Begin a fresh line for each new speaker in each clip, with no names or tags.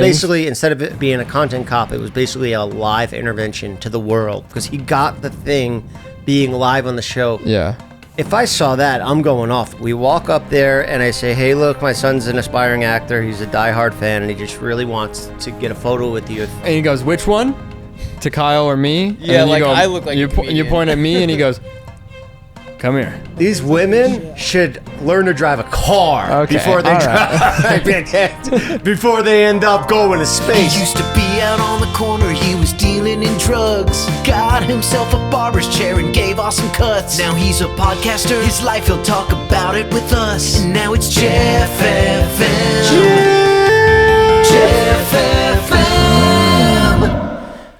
basically, instead of it being a content cop, it was basically a live intervention to the world because he got the thing being live on the show.
Yeah.
If I saw that, I'm going off. We walk up there and I say, hey, look, my son's an aspiring actor. He's a diehard fan and he just really wants to get a photo with you.
And he goes, which one? To Kyle or me?
Yeah,
and
like
go,
I look like
you point at me and he goes, come here.
These women should learn to drive a car before they before they end up going to space.
He used to be out on the corner, he was dealing in drugs. Got himself a barber's chair and gave awesome cuts. Now he's a podcaster, his life, he'll talk about it with us. And now it's Jeff FM. Jeff FM.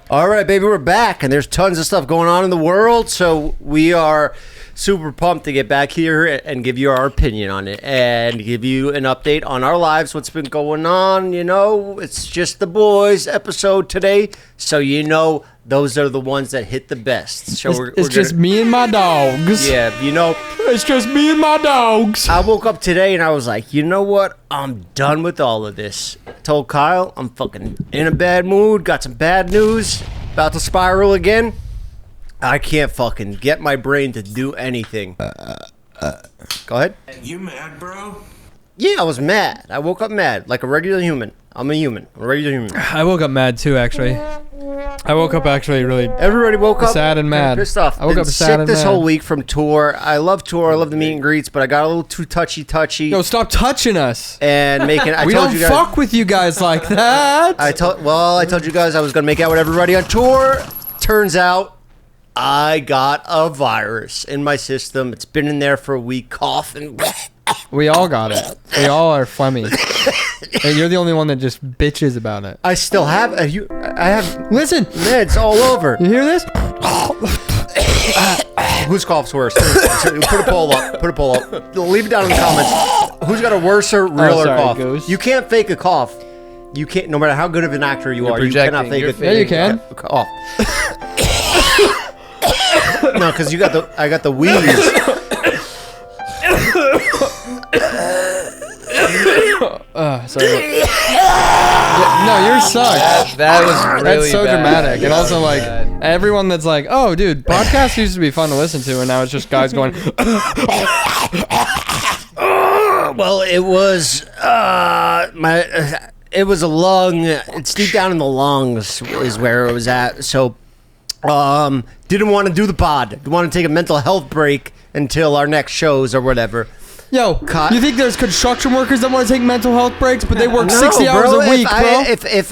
All right, baby, we're back, and there's tons of stuff going on in the world, so we are super pumped to get back here and give you our opinion on it and give you an update on our lives, what's been going on. You know, it's just the boys episode today, so you know those are the ones that hit the best. So
it's just me and my dogs.
Yeah, you know.
It's just me and my dogs.
I woke up today and I was like, you know what? I'm done with all of this. I told Kyle I'm fucking in a bad mood, got some bad news, about to spiral again. I can't fucking get my brain to do anything. Go ahead.
You mad, bro?
Yeah, I was mad. I woke up mad, like a regular human. I'm a human. I'm a regular human.
I woke up mad too, actually. I woke up actually really.
Everybody woke up
sad and mad.
Pissed off.
I woke up sad and
this
mad.
whole week from tour. I love tour. I love the meet and greets, but I got a little too touchy.
Yo, stop touching us.
And making.
We don't fuck with you guys like that.
I told you guys I was gonna make out with everybody on tour. Turns out I got a virus in my system. It's been in there for a week. Coughing.
We all got it. We all are phlegmy. And you're the only one that just bitches about it.
I still have. I have.
Listen,
meds all over.
You hear this?
Whose cough's worse? Put a poll up. Put a poll up. Leave it down in the comments. Who's got a worser, realer cough?
Goose.
You can't fake a cough. You can't. No matter how good of an actor you are, you cannot fake it.
Yeah, you can.
Cough. No, because I got the wheeze.
Sorry. No, yours suck.
That was really
That's so
bad.
dramatic. And also, like,
bad.
everyone that's like, oh, dude, podcasts used to be fun to listen to, and now it's just guys going.
Well, it was it was a lung. It's deep down in the lungs is where it was at. So, didn't want to do the pod. Didn't want to take a mental health break until our next shows or whatever.
Yo, you think there's construction workers that want to take mental health breaks, but they work 60 hours a week, bro?
If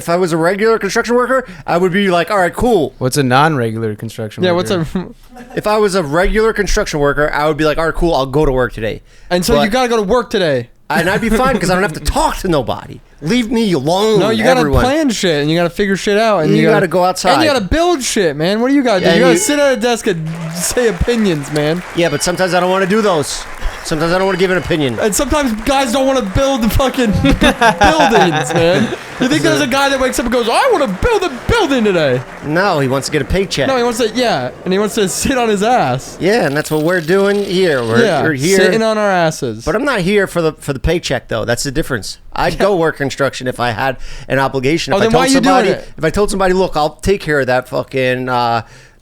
I was a regular construction worker, I would be like, all right, cool.
What's a non-regular construction worker?
If I was a regular construction worker, I would be like, all right, cool, I'll go to work today.
And so you got to go to work today.
And I'd be fine because I don't have to talk to nobody. Leave me alone.
No, you gotta plan shit and you gotta figure shit out and
you gotta go outside
and you gotta build shit, man. What do you gotta do? You gotta sit at a desk and say opinions, man.
Yeah, but sometimes I don't want to do those. Sometimes I don't want to give an opinion.
And sometimes guys don't want to build the fucking buildings, man. You think there's a guy that wakes up and goes, I want to build a building today?
No, he wants to get a paycheck.
No, he wants to, and he wants to sit on his ass.
Yeah, and that's what we're doing here. We're here
sitting on our asses.
But I'm not here for the paycheck though. That's the difference. I'd go work construction if I had an obligation.
Then why are you doing it?
If I told somebody, look, I'll take care of that fucking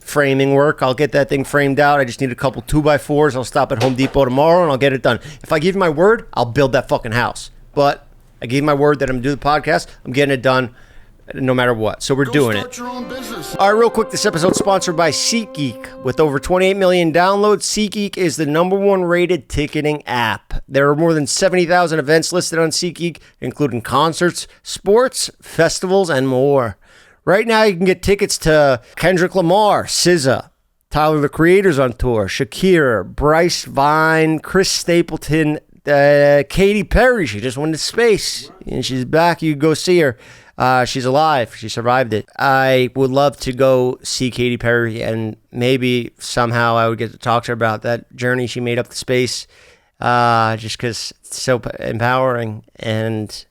framing work. I'll get that thing framed out. I just need a couple 2x4s. I'll stop at Home Depot tomorrow and I'll get it done. If I give you my word, I'll build that fucking house. But I gave my word that I'm going to do the podcast. I'm getting it done no matter what. So we're doing it. Your own business. All right, real quick. This episode is sponsored by SeatGeek. With over 28 million downloads, SeatGeek is the #1 rated ticketing app. There are more than 70,000 events listed on SeatGeek, including concerts, sports, festivals, and more. Right now, you can get tickets to Kendrick Lamar, SZA, Tyler, the Creator's on tour, Shakira, Bryce Vine, Chris Stapleton, Katy Perry. She just went to space, and she's back. You go see her. She's alive. She survived it. I would love to go see Katy Perry, and maybe somehow I would get to talk to her about that journey she made up to space, just because it's so empowering, and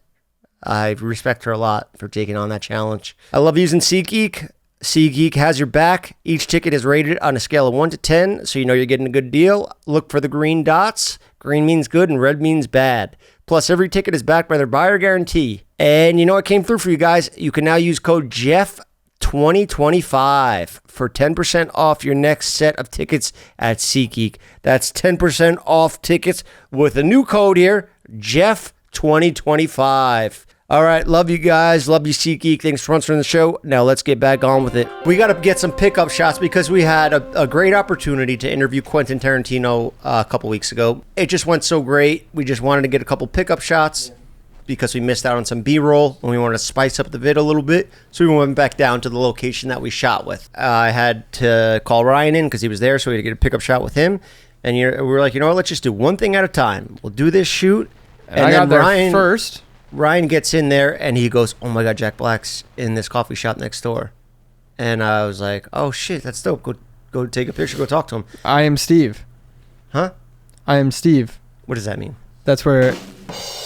I respect her a lot for taking on that challenge. I love using SeatGeek. SeatGeek has your back. Each ticket is rated on a scale of 1 to 10, so you know you're getting a good deal. Look for the green dots. Green means good and red means bad. Plus, every ticket is backed by their buyer guarantee. And you know what came through for you guys? You can now use code Jeff2025 for 10% off your next set of tickets at SeatGeek. That's 10% off tickets with a new code here, Jeff2025. All right, love you guys. Love you, SeatGeek. Thanks for sponsoring the show. Now let's get back on with it. We got to get some pickup shots because we had a great opportunity to interview Quentin Tarantino a couple weeks ago. It just went so great. We just wanted to get a couple pickup shots because we missed out on some B-roll and we wanted to spice up the vid a little bit. So we went back down to the location that we shot with. I had to call Ryan in because he was there, so we had to get a pickup shot with him. And we were like, you know what, let's just do one thing at a time. We'll do this shoot.
And I got there first.
Ryan gets in there and he goes, oh my God, Jack Black's in this coffee shop next door. And I was like, oh shit, that's dope. Go take a picture, go talk to him.
I am Steve.
Huh?
I am Steve.
What does that mean?
That's where,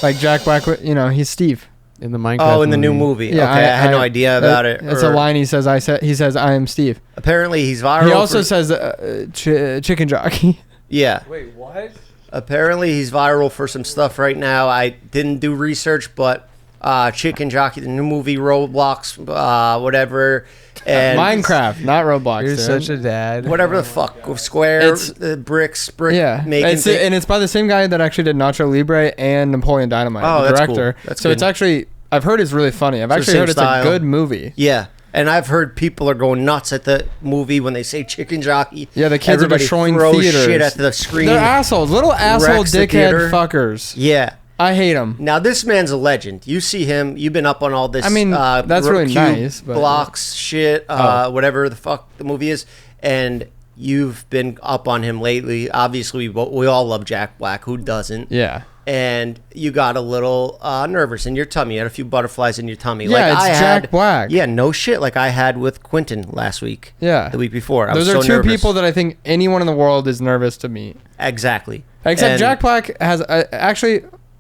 like Jack Black, he's Steve.
In the Minecraft
Oh, in the new movie.
Yeah,
okay, I had no idea about it.
It's a line he says. He says, I am Steve.
Apparently he's viral.
He also says chicken jockey.
Yeah.
Wait, what?
Apparently he's viral for some stuff right now. I didn't do research, but Chicken Jockey, the new movie, Roblox, whatever. And
Minecraft, not Roblox.
You're
dude.
such a dad.
Whatever the fuck. Square, brick making thing.
And it's by the same guy that actually did Nacho Libre and Napoleon Dynamite, the
that's
director.
Cool. That's
so
good.
It's actually, I've heard it's really funny. I've actually heard it's a good movie.
Yeah. And I've heard people are going nuts at the movie when they say Chicken Jockey.
Yeah, the kids are destroying theaters.
Shit at the screen.
They're assholes. Little asshole dickhead fuckers.
Yeah.
I hate him.
Now, this man's a legend. You see him. You've been up on all this.
I mean, that's really nice. But
blocks, shit, whatever the fuck the movie is. And you've been up on him lately. Obviously, we all love Jack Black. Who doesn't?
Yeah.
And you got a little nervous in your tummy. You had a few butterflies in your tummy.
Yeah, it's Jack Black.
Yeah, no shit. Like I had with Quentin last week.
Yeah.
The week before.
Those are two people that I think anyone in the world is nervous to meet.
Exactly.
Except Jack Black has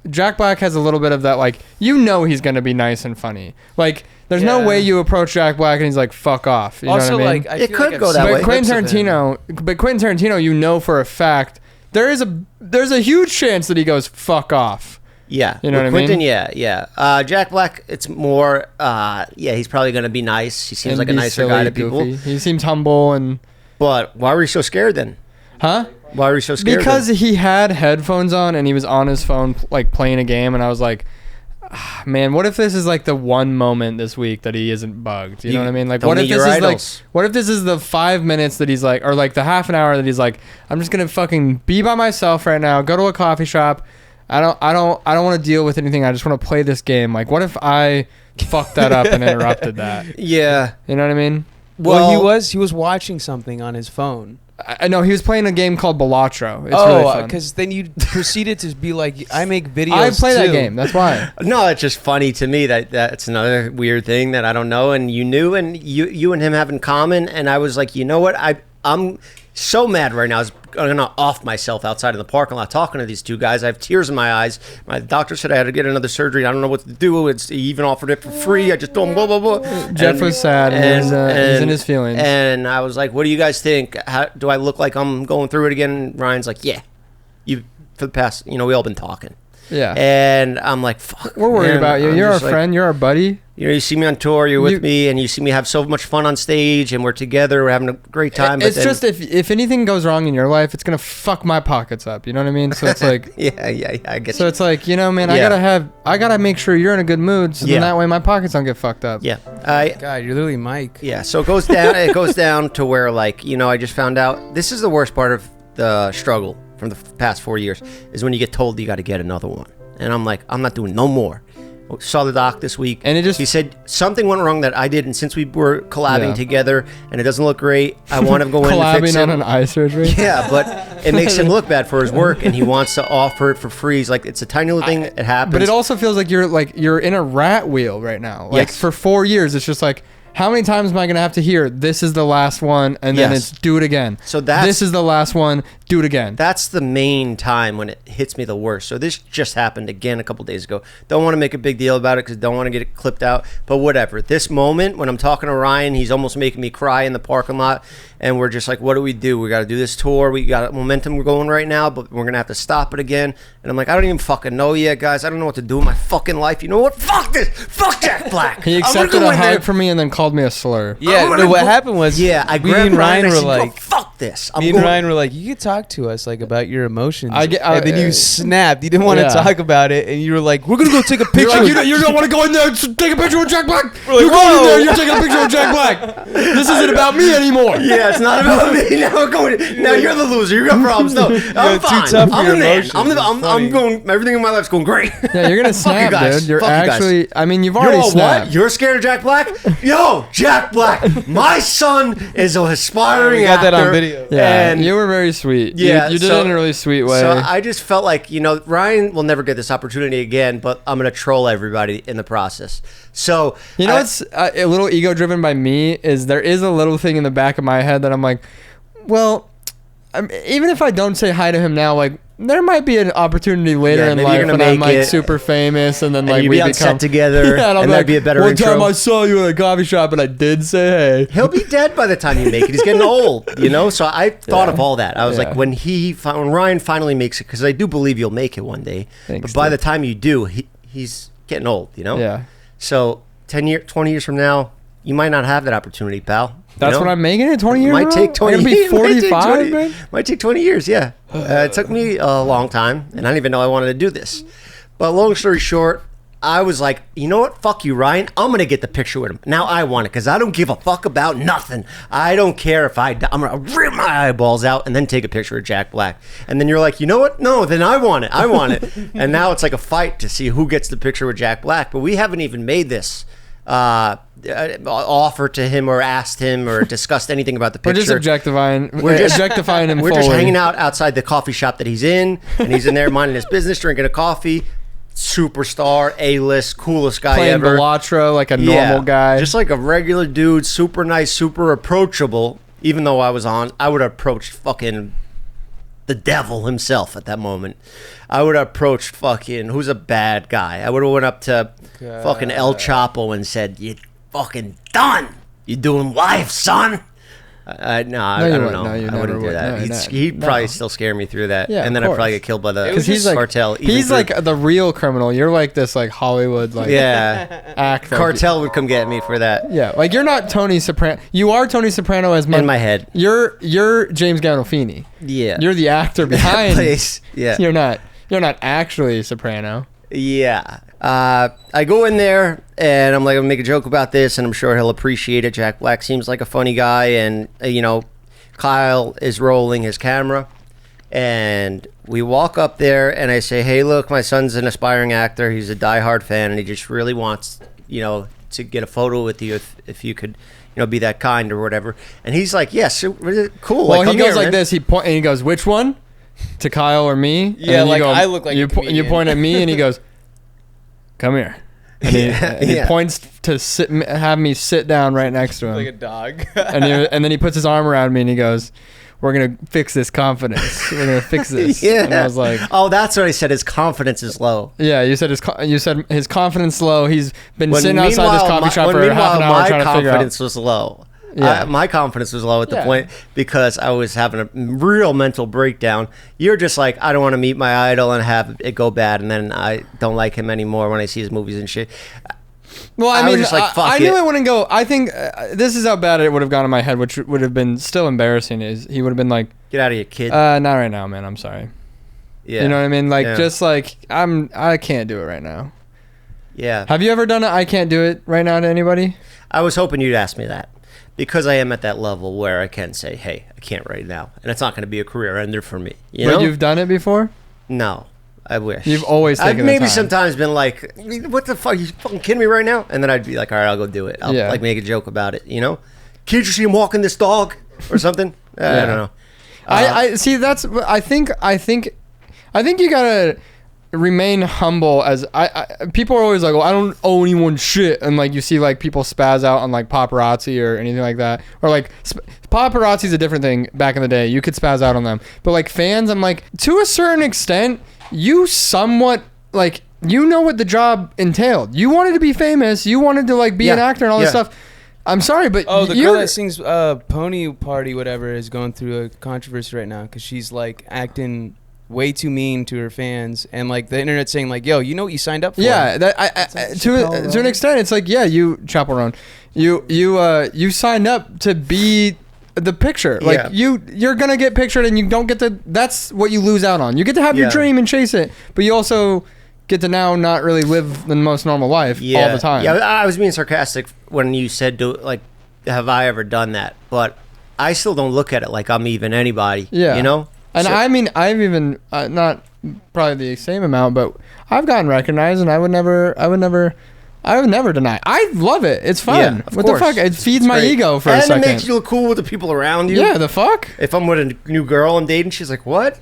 Jack Black has a little bit of that, like, he's going to be nice and funny. Like, there's no way you approach Jack Black and he's like, fuck off. You
also,
know what I mean?
like, I
it
feel
could
like
go that way.
But Quentin Tarantino, you know for a fact, there's a huge chance that he goes, fuck off.
Yeah.
You know what I
Quentin,
mean?
yeah. Jack Black, it's more, he's probably going to be nice. He seems like a nicer guy to people.
He seems humble and...
But why were you so scared then?
Huh?
Why were you so scared?
Because he had headphones on and he was on his phone like playing a game, and I was like, man, what if this is like the one moment this week that he isn't bugged? You know what I mean? Like, what if this is the 5 minutes that he's like, or like the half an hour that he's like, I'm just gonna fucking be by myself right now, go to a coffee shop. I don't want to deal with anything. I just want to play this game. Like, what if I fucked that up and interrupted that?
Yeah.
You know what I mean?
Well, he was watching something on his phone.
I know he was playing a game called Balatro. It's really fun.
Because then you proceeded to be like, I make videos.
I play that game. That's why.
No, it's just funny to me that's another weird thing that I don't know, and you knew, and you and him have in common. And I was like, you know what? I'm so mad right now. I'm gonna off myself outside in the parking lot talking to these two guys. I have tears in my eyes. My doctor said I had to get another surgery. I don't know what to do. He even offered it for free. I just told him blah blah blah.
Jeff was sad. He's in his feelings.
And I was like, "What do you guys think? How do I look like I'm going through it again?" Ryan's like, "Yeah, you for the past, we all been talking."
Yeah.
And I'm like, fuck.
We're worried about you. You're our friend. You're our buddy.
You see me on tour. You're with me, and you see me have so much fun on stage, and we're together. We're having a great time.
It's just if anything goes wrong in your life, it's gonna fuck my pockets up. You know what I mean? So it's like,
yeah, I guess.
So it's like, man, I gotta make sure you're in a good mood, so then that way my pockets don't get fucked up.
Yeah.
God, you're literally Mike.
Yeah. So it goes down. It goes down to where, like, I just found out this is the worst part of the struggle from the past 4 years is when you get told you got to get another one. And I'm like, I'm not doing no more. Saw the doc this week, and he said something went wrong that I did, and since we were collabing together, and it doesn't look great, I want to go in and fix it.
Collabing on an eye surgery?
Yeah, but it makes him look bad for his work, and he wants to offer it for free. He's like, it's a tiny little thing. It happens.
But it also feels like you're in a rat wheel right now. Like, for 4 years, it's just like, how many times am I going to have to hear, this is the last one, and then it's do it again.
So this
is the last one, do it again.
That's the main time when it hits me the worst. So this just happened again a couple days ago. Don't want to make a big deal about it because don't want to get it clipped out. But whatever. This moment when I'm talking to Ryan, he's almost making me cry in the parking lot. And we're just like, what do? We got to do this tour. We got momentum we're going right now, but we're going to have to stop it again. And I'm like, I don't even fucking know yet, guys. I don't know what to do in my fucking life. You know what? Fuck this. Fuck Jack Black.
He accepted a hug from me and then called me a slur.
Yeah, no, what happened was,
me and Ryan were like, fuck this.
Me and Ryan were like, you could talk to us like about your emotions. And then you snapped. You didn't want to talk about it, and you were like, we're gonna go take a picture.
You don't want to go in there and take a picture with Jack Black.
We're like,
you're going in there. You're taking a picture with Jack Black. This isn't about me anymore.
Yeah, it's not about me. Now you're the loser. You got problems. No, I'm fine.
Too tough for
I'm
your
the man.
emotions.
I'm going. Everything in my life's going great.
Yeah, you're gonna snap, dude. You're
Fuck you
actually.
guys.
I mean, you've already snapped.
What? You're scared of Jack Black? Yo, Jack Black. My son is an aspiring actor.
We got that on video.
Yeah, and you were very sweet.
Yeah,
you did it in a really sweet way.
So I just felt like, Ryan will never get this opportunity again, but I'm going to troll everybody in the process. So,
what's a little ego driven by me is there is a little thing in the back of my head that I'm like, well, even if I don't say hi to him now, like, there might be an opportunity later in life when I'm like super famous and then like
we become set together
and
that'd
like,
be a better
one
intro.
time I saw you at a coffee shop and I did say hey.
He'll be dead by the time you make it. He's getting old, So I thought of all that. I was like, when Ryan finally makes it, because I do believe you'll make it one day.
Thanks,
but by the time you do, he's getting old,
Yeah.
So 20 years from now, you might not have that opportunity, pal.
That's what I'm making it 20 years.
Might take 20
I'm gonna be 45, man.
Might take 20 years, yeah. It took me a long time, and I didn't even know I wanted to do this. But long story short, I was like, you know what? Fuck you, Ryan. I'm going to get the picture with him. Now I want it because I don't give a fuck about nothing. I don't care if I'm going to rip my eyeballs out and then take a picture of Jack Black. And then you're like, you know what? No, then I want it. I want it. And now it's like a fight to see who gets the picture with Jack Black. But we haven't even made this offer to him or asked him or discussed anything about the picture.
We're just objectifying him.
We're just hanging out outside the coffee shop that he's in, and he's in there minding his business, drinking a coffee. Superstar, A-list, coolest guy
playing
ever.
Bellatro like a normal guy.
Just like a regular dude, super nice, super approachable. Even though I would have approached fucking the devil himself at that moment. I would have approached fucking, who's a bad guy? I would have went up to fucking El Chapo and said, you fucking done. You doing life, son. I don't know. I wouldn't do that. He'd probably still scare me through that.
Yeah,
and then I'd probably get killed by the cartel.
He's like the real criminal. You're like this like Hollywood actor.
Cartel would come get me for that.
Yeah, like you're not Tony Soprano. You are Tony Soprano as much.
In my head.
You're James Gandolfini.
Yeah.
You're the actor behind.
Place. Yeah.
You're not actually Soprano.
Yeah. I go in there and I'm like, I'll make a joke about this and I'm sure he'll appreciate it. Jack Black seems like a funny guy, and Kyle is rolling his camera and we walk up there and I say, hey, look, my son's an aspiring actor. He's a diehard fan and he just really wants, to get a photo with you if you could, be that kind or whatever. And he's like, yes, cool.
Well, he goes like this. He goes, which one? To Kyle or me?
Yeah, like I look like
you point at me and he goes, come here. And he points to have me sit down right next to him.
Like a dog.
and then he puts his arm around me and he goes, we're going to fix this confidence. We're going to fix this.
Yeah.
And I was like,
oh, that's what I said. His confidence is low.
Yeah, you said his confidence low. He's been sitting outside this coffee shop for half an hour trying to figure out.
My confidence was low.
Yeah.
My confidence was low at the point because I was having a real mental breakdown. You're just like, I don't want to meet my idol and have it go bad, and then I don't like him anymore when I see his movies and shit.
Well, I mean,
was just like, fuck
I knew it wouldn't go. I think this is how bad it would have gone in my head, which would have been still embarrassing. Is he would have been like,
get out of here, kid.
Not right now, man. I'm sorry.
Yeah.
You know what I mean? Like, just like I can't do it right now.
Yeah.
Have you ever done it? I can't do it right now to anybody?
I was hoping you'd ask me that. Because I am at that level where I can say, hey, I can't right now. And it's not going to be a career ender for me.
But you've done it before?
No. I wish.
You've always taken
I've maybe
the time.
sometimes been like, what the fuck? You fucking kidding me right now? And then I'd be like, all right, I'll go do it. I'll like make a joke about it, Can't you see him walking this dog or something? I don't know.
I see. I think you gotta. remain humble. As people are always like, well, I don't owe anyone shit, and like you see like people spaz out on like paparazzi or anything like that, or like paparazzi is a different thing. Back in the day, you could spaz out on them, but like fans, I'm like, to a certain extent, you somewhat like, you know what the job entailed. You wanted to be famous. You wanted to like be an actor and all this stuff. I'm sorry, but
the girl that sings Pony Party whatever is going through a controversy right now because she's like acting way too mean to her fans, and like the internet's saying like, yo, you know what you signed up for?
Yeah, that to an extent, it's like, yeah, you chaperone, you signed up to be the picture. Like you're gonna get pictured, and you don't get to. That's what you lose out on. You get to have your dream and chase it, but you also get to now not really live the most normal life all the time.
Yeah, I was being sarcastic when you said, like, have I ever done that? But I still don't look at it like I'm even anybody. Yeah, you know.
And I mean, I've even not probably the same amount, but I've gotten recognized, and I would never deny. I love it. It's fun.
Yeah,
what the fuck? It feeds my ego for a second.
And it makes you look cool with the people around you.
Yeah, the fuck?
If I'm with a new girl I'm dating, she's like, what?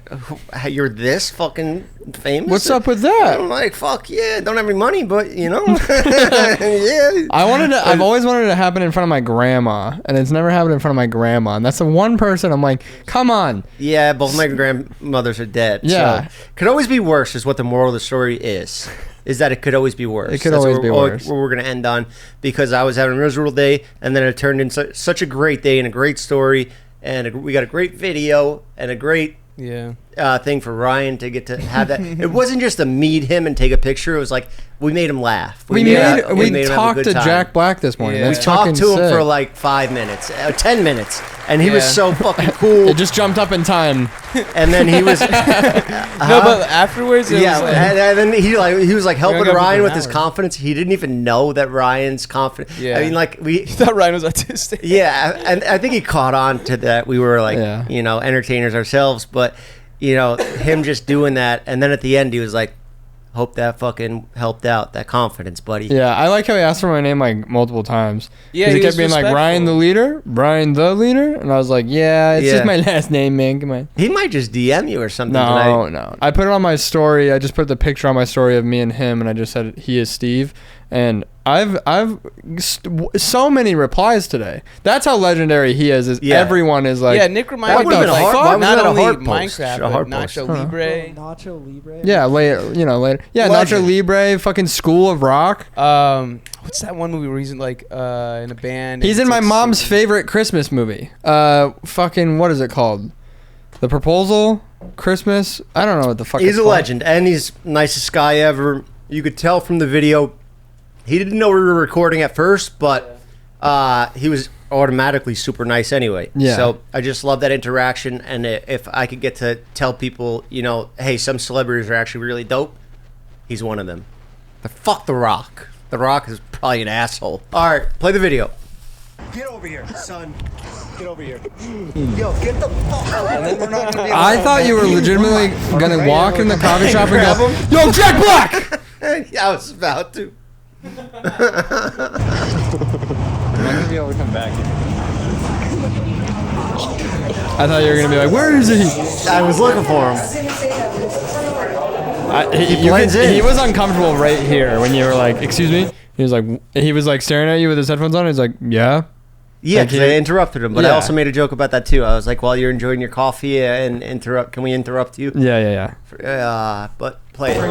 You're this fucking famous?
What's up with that?
I'm like, fuck yeah, don't have any money, but you know. Yeah.
I've always wanted it to happen in front of my grandma, and it's never happened in front of my grandma. And that's the one person I'm like, come on.
Yeah, both my grandmothers are dead.
Yeah.
So could always be worse is what the moral of the story is that it could always be worse.
It could always be worse.
What we're going to end on, because I was having a miserable day, and then it turned into such a great day and a great story, and we got a great video and a great thing for Ryan to get to have that. It wasn't just to meet him and take a picture. It was like we made him laugh.
We talked to Jack Black this morning.
Yeah. We talked to him for like 5 minutes, 10 minutes, and he was so fucking cool.
It just jumped up in time,
and then he was
no, but afterwards,
and then he was like helping Ryan with his confidence. He didn't even know that Ryan's confident.
Yeah.
I mean, like
he thought Ryan was autistic.
Yeah, and I think he caught on to that. We were like, entertainers ourselves, but him just doing that, and then at the end he was like, hope that fucking helped out, that confidence, buddy.
Yeah, I like how he asked for my name like multiple times.
Yeah,
he kept being like, Ryan the leader, and I was like, it's just my last name, man. Come on.
He might just DM you or something.
No. I put it on my story. I just put the picture on my story of me and him, and I just said he is Steve. And I've so many replies today. That's how legendary he is. Everyone is like,
Nick reminded me of not only Minecraft, but Nacho Libre.
Nacho Libre.
Yeah, later. Yeah, Nacho Libre. Fucking School of Rock.
What's that one movie where he's in like in a band?
He's in my mom's favorite Christmas movie. Fucking what is it called? The Proposal, Christmas. I don't know what the fuck.
He's a legend, and he's nicest guy ever. You could tell from the video. He didn't know we were recording at first, but he was automatically super nice anyway.
Yeah.
So I just love that interaction, and if I could get to tell people, hey, some celebrities are actually really dope, he's one of them. But fuck The Rock. The Rock is probably an asshole. All right, play the video. Get over here, son. Get over here. Yo, get the fuck out.
I thought you were legitimately gonna walk in the coffee shop and go, "Yo, Jack Black!"
Yeah, I was about to.
I'm not gonna be able to come back. I thought you were gonna be like, "Where is he?"
I was looking for him.
He was uncomfortable right here when you were like, "Excuse me." He was like staring at you with his headphones on. He's like, "Yeah."
Yeah, because I interrupted him, but I also made a joke about that too. I was like, while you're enjoying your coffee and can we interrupt you?
Yeah.
But play it.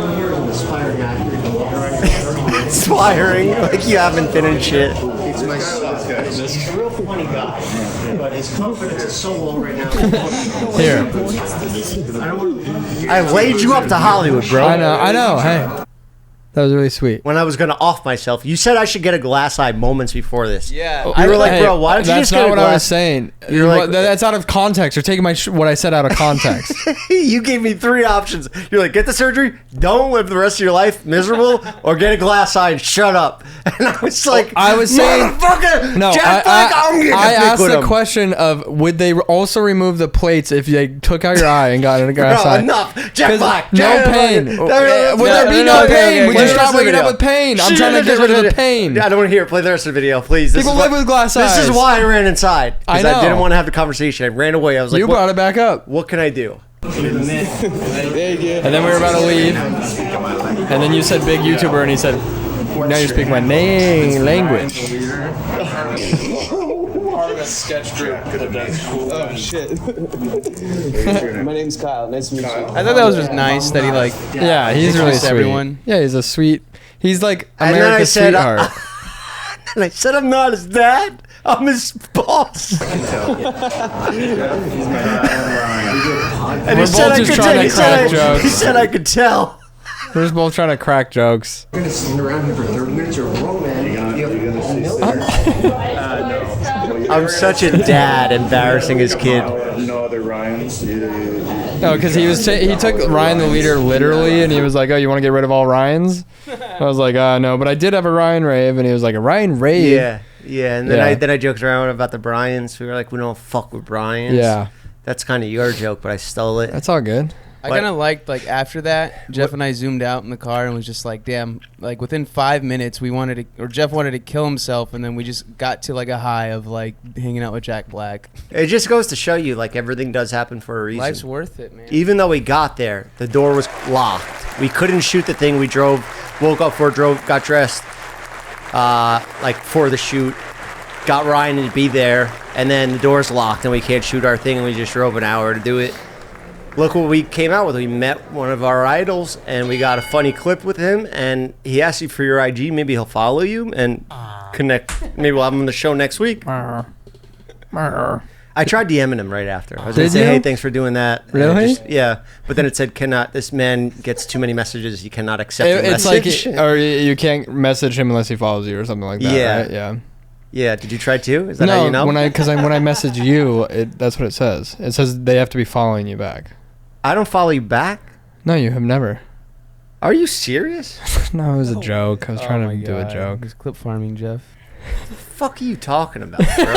Inspiring, like you haven't been in shit. He's a real funny guy, but his confidence is so low right now.
Here.
I laid you up to Hollywood, bro.
I know. Hey. That was really sweet.
When I was going to off myself, you said I should get a glass eye moments before this.
Yeah.
You were like, bro, why don't you just get a glass?
That's not what I was saying. You're like, that's out of context. You're taking what I said out of context.
You gave me 3 options. You're like, get the surgery, don't live the rest of your life miserable, or get a glass eye and shut up. And I was like,
I was saying,
motherfucker,
no,
Jack Black,
I asked the question of, would they also remove the plates if they took out your eye and got a glass eye?
Enough. Jack Black.
No pain. Would there be no pain? Would you stop waking up with pain? I'm trying to get rid of the pain.
I don't want to hear it. Play the rest of the video, please.
People live with glass eyes.
This is why I ran inside.
I know.
I didn't want to have the conversation. I ran away. I was like,
you brought it back up.
What can I do?
And then we were about to leave. And then you said big YouTuber, and he said, now you're speaking my language.
Sketch group.
Oh shit.
My name's Kyle. Nice to meet you.
I thought that was just nice that he like.
Yeah, he's really
introduced
sweet.
everyone.
Yeah, he's a sweet. He's like
And then I
America's
said,
sweetheart.
And I said, I'm not his dad. I'm his boss. And
We're both just trying to crack jokes.
He said I could tell.
We're just both trying to crack jokes.
You're gonna stand around here for 30 minutes. You're a grown man.
I'm such a dad embarrassing his kid.
No other Ryans.
No, because he took Ryan the leader literally, and he was like, "Oh, you want to get rid of all Ryans?" I was like, no, but I did have a Ryan rave," and he was like, "A Ryan rave?"
Yeah, and then I joked around about the Bryans. We were like, we don't fuck with Bryans.
Yeah,
that's kind of your joke, but I stole it.
that's all good.
I kind of liked, like, after that, Jeff and I zoomed out in the car and was just like, damn, like, within 5 minutes, Jeff wanted to kill himself, and then we just got to, like, a high of, like, hanging out with Jack Black.
It just goes to show you, like, everything does happen for a reason.
Life's worth it, man.
Even though we got there, the door was locked. We couldn't shoot the thing. We woke up got dressed, like, for the shoot, got Ryan to be there, and then the door's locked, and we can't shoot our thing, and we just drove an hour to do it. Look what we came out with. We met one of our idols, and we got a funny clip with him, and he asked you for your IG. Maybe he'll follow you and connect. Maybe we'll have him on the show next week. I tried DMing him right after. I was going to say, hey, thanks for doing that.
Really?
Yeah. But then it said, this man gets too many messages. He cannot accept your
It's
message.
like, or you can't message him unless he follows you or something like that,
Yeah.
right? Yeah.
Yeah. Did you try too? Is that
No,
how you know?
when I message you, that's what it says. It says they have to be following you back.
I don't follow you back?
No, you have never.
Are you serious?
No, it was a joke. I was trying to do a joke.
Just clip farming, Jeff.
What the fuck are you talking about, bro?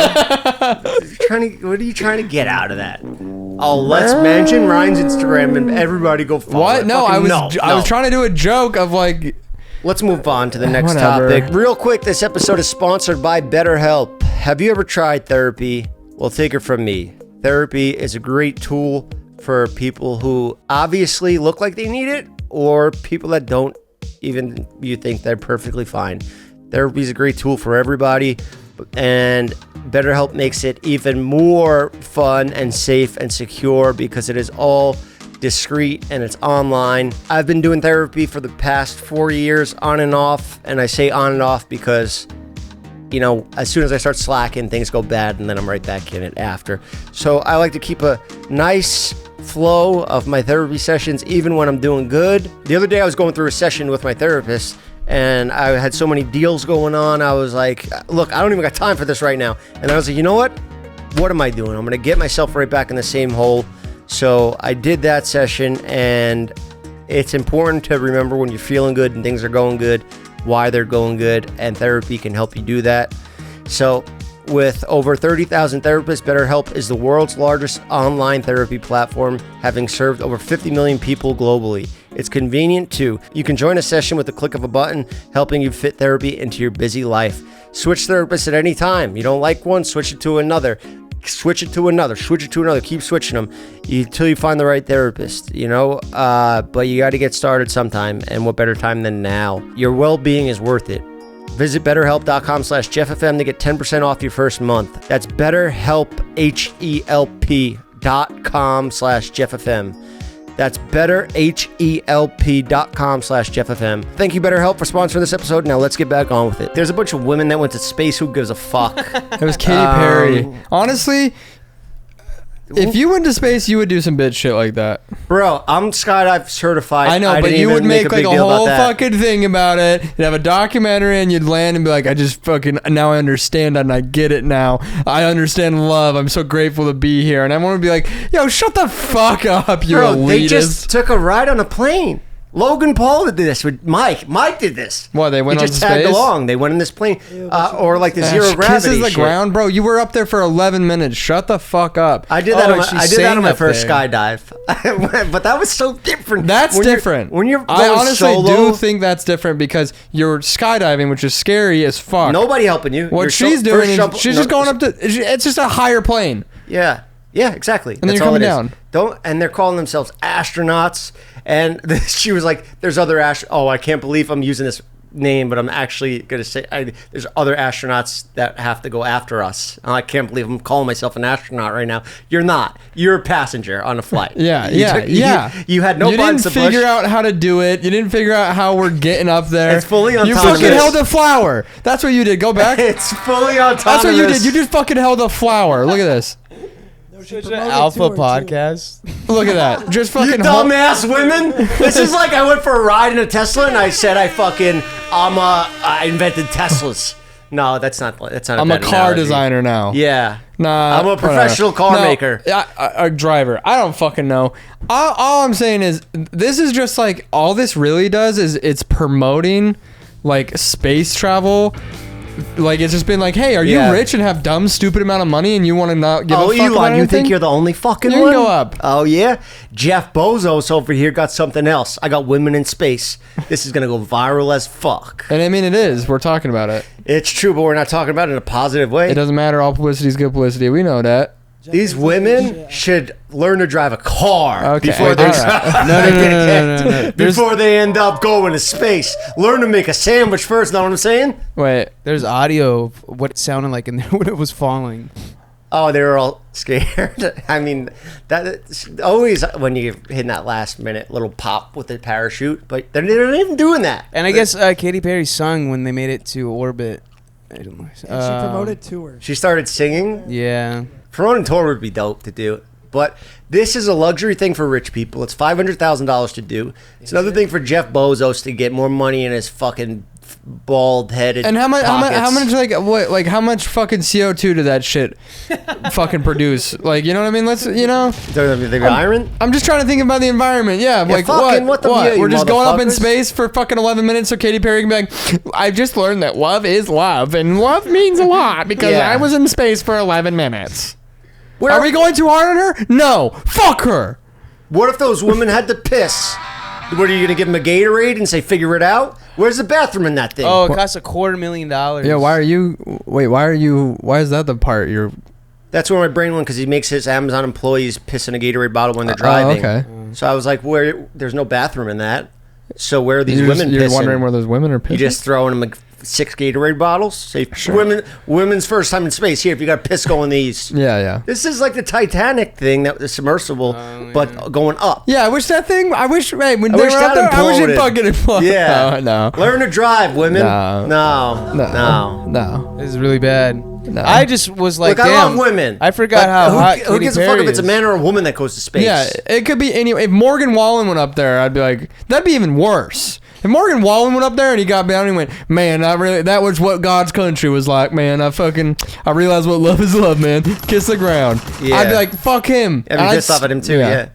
What are you trying to get out of that? Oh, let's mention Ryan's Instagram and everybody go follow
What?
it.
No,
Fucking
I was trying to do a joke of like.
Let's move on to the next
Whatever.
topic. Real quick, this episode is sponsored by BetterHelp. Have you ever tried therapy? Well, take it from me. Therapy is a great tool for people who obviously look like they need it, or people that don't even, you think they're perfectly fine. Therapy is a great tool for everybody, and BetterHelp makes it even more fun and safe and secure because it is all discreet and it's online. I've been doing therapy for the past 4 years on and off, and I say on and off because, you know, as soon as I start slacking, things go bad, and then I'm right back in it after. So I like to keep a nice flow of my therapy sessions even when I'm doing good. The other day I was going through a session with my therapist, and I had so many deals going on. I was like, look, I don't even got time for this right now. And I was like, you know what am I doing? I'm going to get myself right back in the same hole. So I did that session, and it's important to remember when you're feeling good and things are going good, why they're going good, and therapy can help you do that. So with over 30,000 therapists, BetterHelp is the world's largest online therapy platform, having served over 50 million people globally. It's convenient too. You can join a session with the click of a button, helping you fit therapy into your busy life. Switch therapists at any time. You don't like one, switch it to another. Switch it to another. Keep switching them until you find the right therapist, you know? But you got to get started sometime, and what better time than now? Your well-being is worth it. Visit BetterHelp.com/JeffFM to get 10% off your first month. That's BetterHelp, HELP.com/JeffFM. That's BetterHelp.com/JeffFM. Thank you, BetterHelp, for sponsoring this episode. Now let's get back on with it. There's a bunch of women that went to space. Who gives a fuck?
It was Katy Perry. Honestly, if you went to space, you would do some bitch shit like that.
Bro, I'm skydive certified.
I know, but you would make like a whole fucking thing about it. You'd have a documentary, and you'd land and be like, I just fucking, now I understand and I get it now. I understand love. I'm so grateful to be here. And I want to be like, yo, shut the fuck up, you elitist.
They just took a ride on a plane. Logan Paul did this with Mike. Mike did this.
What, they went
he
on
just
space?
tagged along. They went in this plane, or like the zero gravity
Kisses the
shit.
ground, bro. You were up there for 11 minutes. Shut the fuck up.
I did that.
Oh,
I did that on my
up
first
there.
skydive, but that was so different.
That's different.
When you're
I
going
honestly
solo,
do think that's different because you're skydiving, which is scary as fuck.
nobody helping you.
What
You're
she's doing is she's just going up to. It's just a higher plane.
Yeah. Yeah, exactly.
And then you're coming down.
And they're calling themselves astronauts. And she was like, "There's other I can't believe I'm using this name, but I'm actually gonna say there's other astronauts that have to go after us. I can't believe I'm calling myself an astronaut right now. You're not. You're a passenger on a flight.
You had no. You didn't figure out how to do it. You didn't figure out how we're getting up there.
It's fully autonomous.
You fucking held a flower. That's what you did. Go back.
It's fully autonomous.
That's what you did. You just fucking held a flower. Look at this.
Such an alpha podcast.
Look at that. Just fucking
you dumbass women. This is like I went for a ride in a Tesla and I said I invented Teslas. No, that's not.
I'm a car designer now.
Yeah.
Nah.
I'm a professional car maker.
A driver. I don't fucking know. All I'm saying is this is just like all this really does is it's promoting like space travel. Like it's just been like, hey, are you rich and have dumb, stupid amount of money and you want to not give a fuck about anything?
You think you're the only fucking
one?
You
can go up.
Oh yeah, Jeff Bezos over here got something else. I got women in space. This is gonna go viral as fuck.
And I mean, it is. We're talking about it.
It's true, but we're not talking about it in a positive way.
It doesn't matter. All publicity is good publicity. We know that.
These women should learn to drive a car before they before they end up going to space. Learn to make a sandwich first. Know what I'm saying?
Wait,
there's audio of what it sounded like in there when it was falling.
Oh, they were all scared. I mean, that's always when you hit that last minute little pop with the parachute, but they're not even doing that.
And I guess Katy Perry sung when they made it to orbit.
She promoted tours.
She started singing.
Yeah.
Promoting tour would be dope to do, but this is a luxury thing for rich people. It's $500,000 to do. It's another thing for Jeff Bezos to get more money in his fucking bald-headed.
And how much fucking CO2 did that shit fucking produce? Like, you know what I mean?
The iron.
I'm just trying to think about the environment. Yeah, like what? We're just going up in space for fucking 11 minutes so Katy Perry can be like, I just learned that love is love, and love means a lot because I was in space for 11 minutes. Are we going too hard on her? No. Fuck her.
What if those women had to piss? What are you gonna give them a Gatorade and say figure it out? Where's the bathroom in that thing?
Oh, it costs $250,000.
Yeah, why is that the part you're...
That's where my brain went because he makes his Amazon employees piss in a Gatorade bottle when they're driving.
Okay.
So I was like, there's no bathroom in that. So where are these women pissing?
You're wondering where those women are pissing?
You just throw in them like 6 Gatorade bottles? Say, sure. Women's first time in space. Here, if you got piss, go in these.
Yeah.
This is like the Titanic thing, that was submersible, but going up.
Yeah, I wish it fucking imploded.
Yeah.
No.
Learn to drive, women.
No.
This is really bad.
No.
I just was like,
look,
damn.
I love women.
I forgot how hot
who gives a fuck if it's a man or a woman that goes to space?
Yeah, it could be any. If Morgan Wallen went up there, I'd be like, that'd be even worse. If Morgan Wallen went up there and he got down and he went, man, that was what God's country was like, man. I realized what love is love, man. Kiss the ground. Yeah. I'd be like, fuck him.
I'd be pissed off at him too, yeah.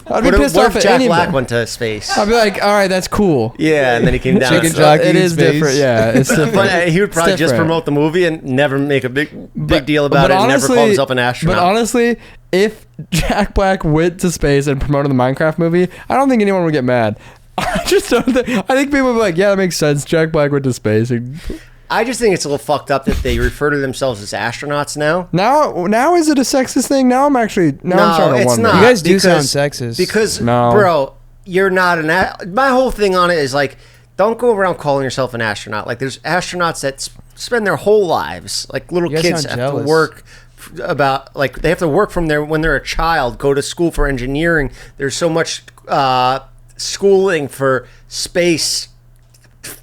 I'd be pissed off at
Jack
anybody.
Black went to space?
I'd be like, all right, that's cool.
Yeah, and then he came down.
Chicken jockey
it is
space.
different. Yeah, it's different.
But he would probably just promote the movie and never make a big deal about it and never call himself an astronaut.
But honestly, if Jack Black went to space and promoted the Minecraft movie, I don't think anyone would get mad. I just don't think. I think people would be like, yeah, that makes sense. Jack Black went to space.
I just think it's a little fucked up that they refer to themselves as astronauts now.
Now is it a sexist thing? Now I'm starting to wonder.
You guys do sound sexist.
Because, bro, you're not my whole thing on it is like, don't go around calling yourself an astronaut. Like, there's astronauts that spend their whole lives, like little kids have to work they have to work from when they're a child, go to school for engineering. There's so much schooling for space.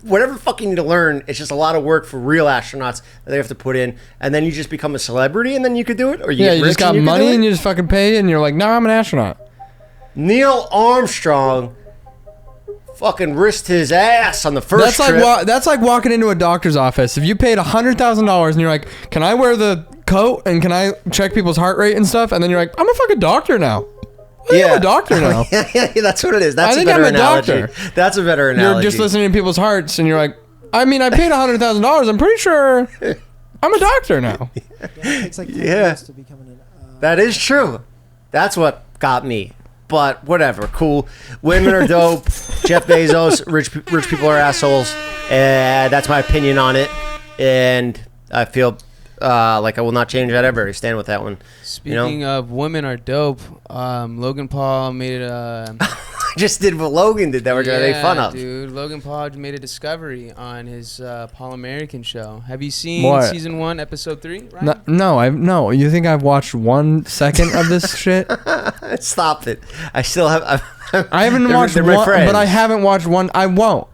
Whatever the fuck you need to learn, it's just a lot of work for real astronauts that they have to put in, and then you just become a celebrity, and then you could do it, or you get rich
just got money and you just fucking pay, and you're like, no, I'm an astronaut.
Neil Armstrong fucking risked his ass on the first trip.
That's like walking into a doctor's office. If you paid $100,000 and you're like, can I wear the coat and can I check people's heart rate and stuff, and then you're like, I'm a fucking doctor now. I'm a doctor now.
Yeah, that's what it is. That's a better analogy. That's a better analogy.
You're just listening to people's hearts, and you're like, I mean, I paid $100,000. I'm pretty sure I'm a doctor now.
It takes like 10 years to become an
that is true. That's what got me. But whatever, cool. Women are dope. Jeff Bezos, rich people are assholes. And that's my opinion on it. And I feel Like I will not change that ever. I stand with that one.
Speaking of women are dope, Logan Paul made it.
I just did what Logan did that we're gonna make fun of.
Dude, Logan Paul made a discovery on his Paul American show. Have you seen season 1, episode 3?
No. You think I've watched 1 second of this shit?
Stop it. I still have.
I haven't watched one, but I haven't watched one. I won't.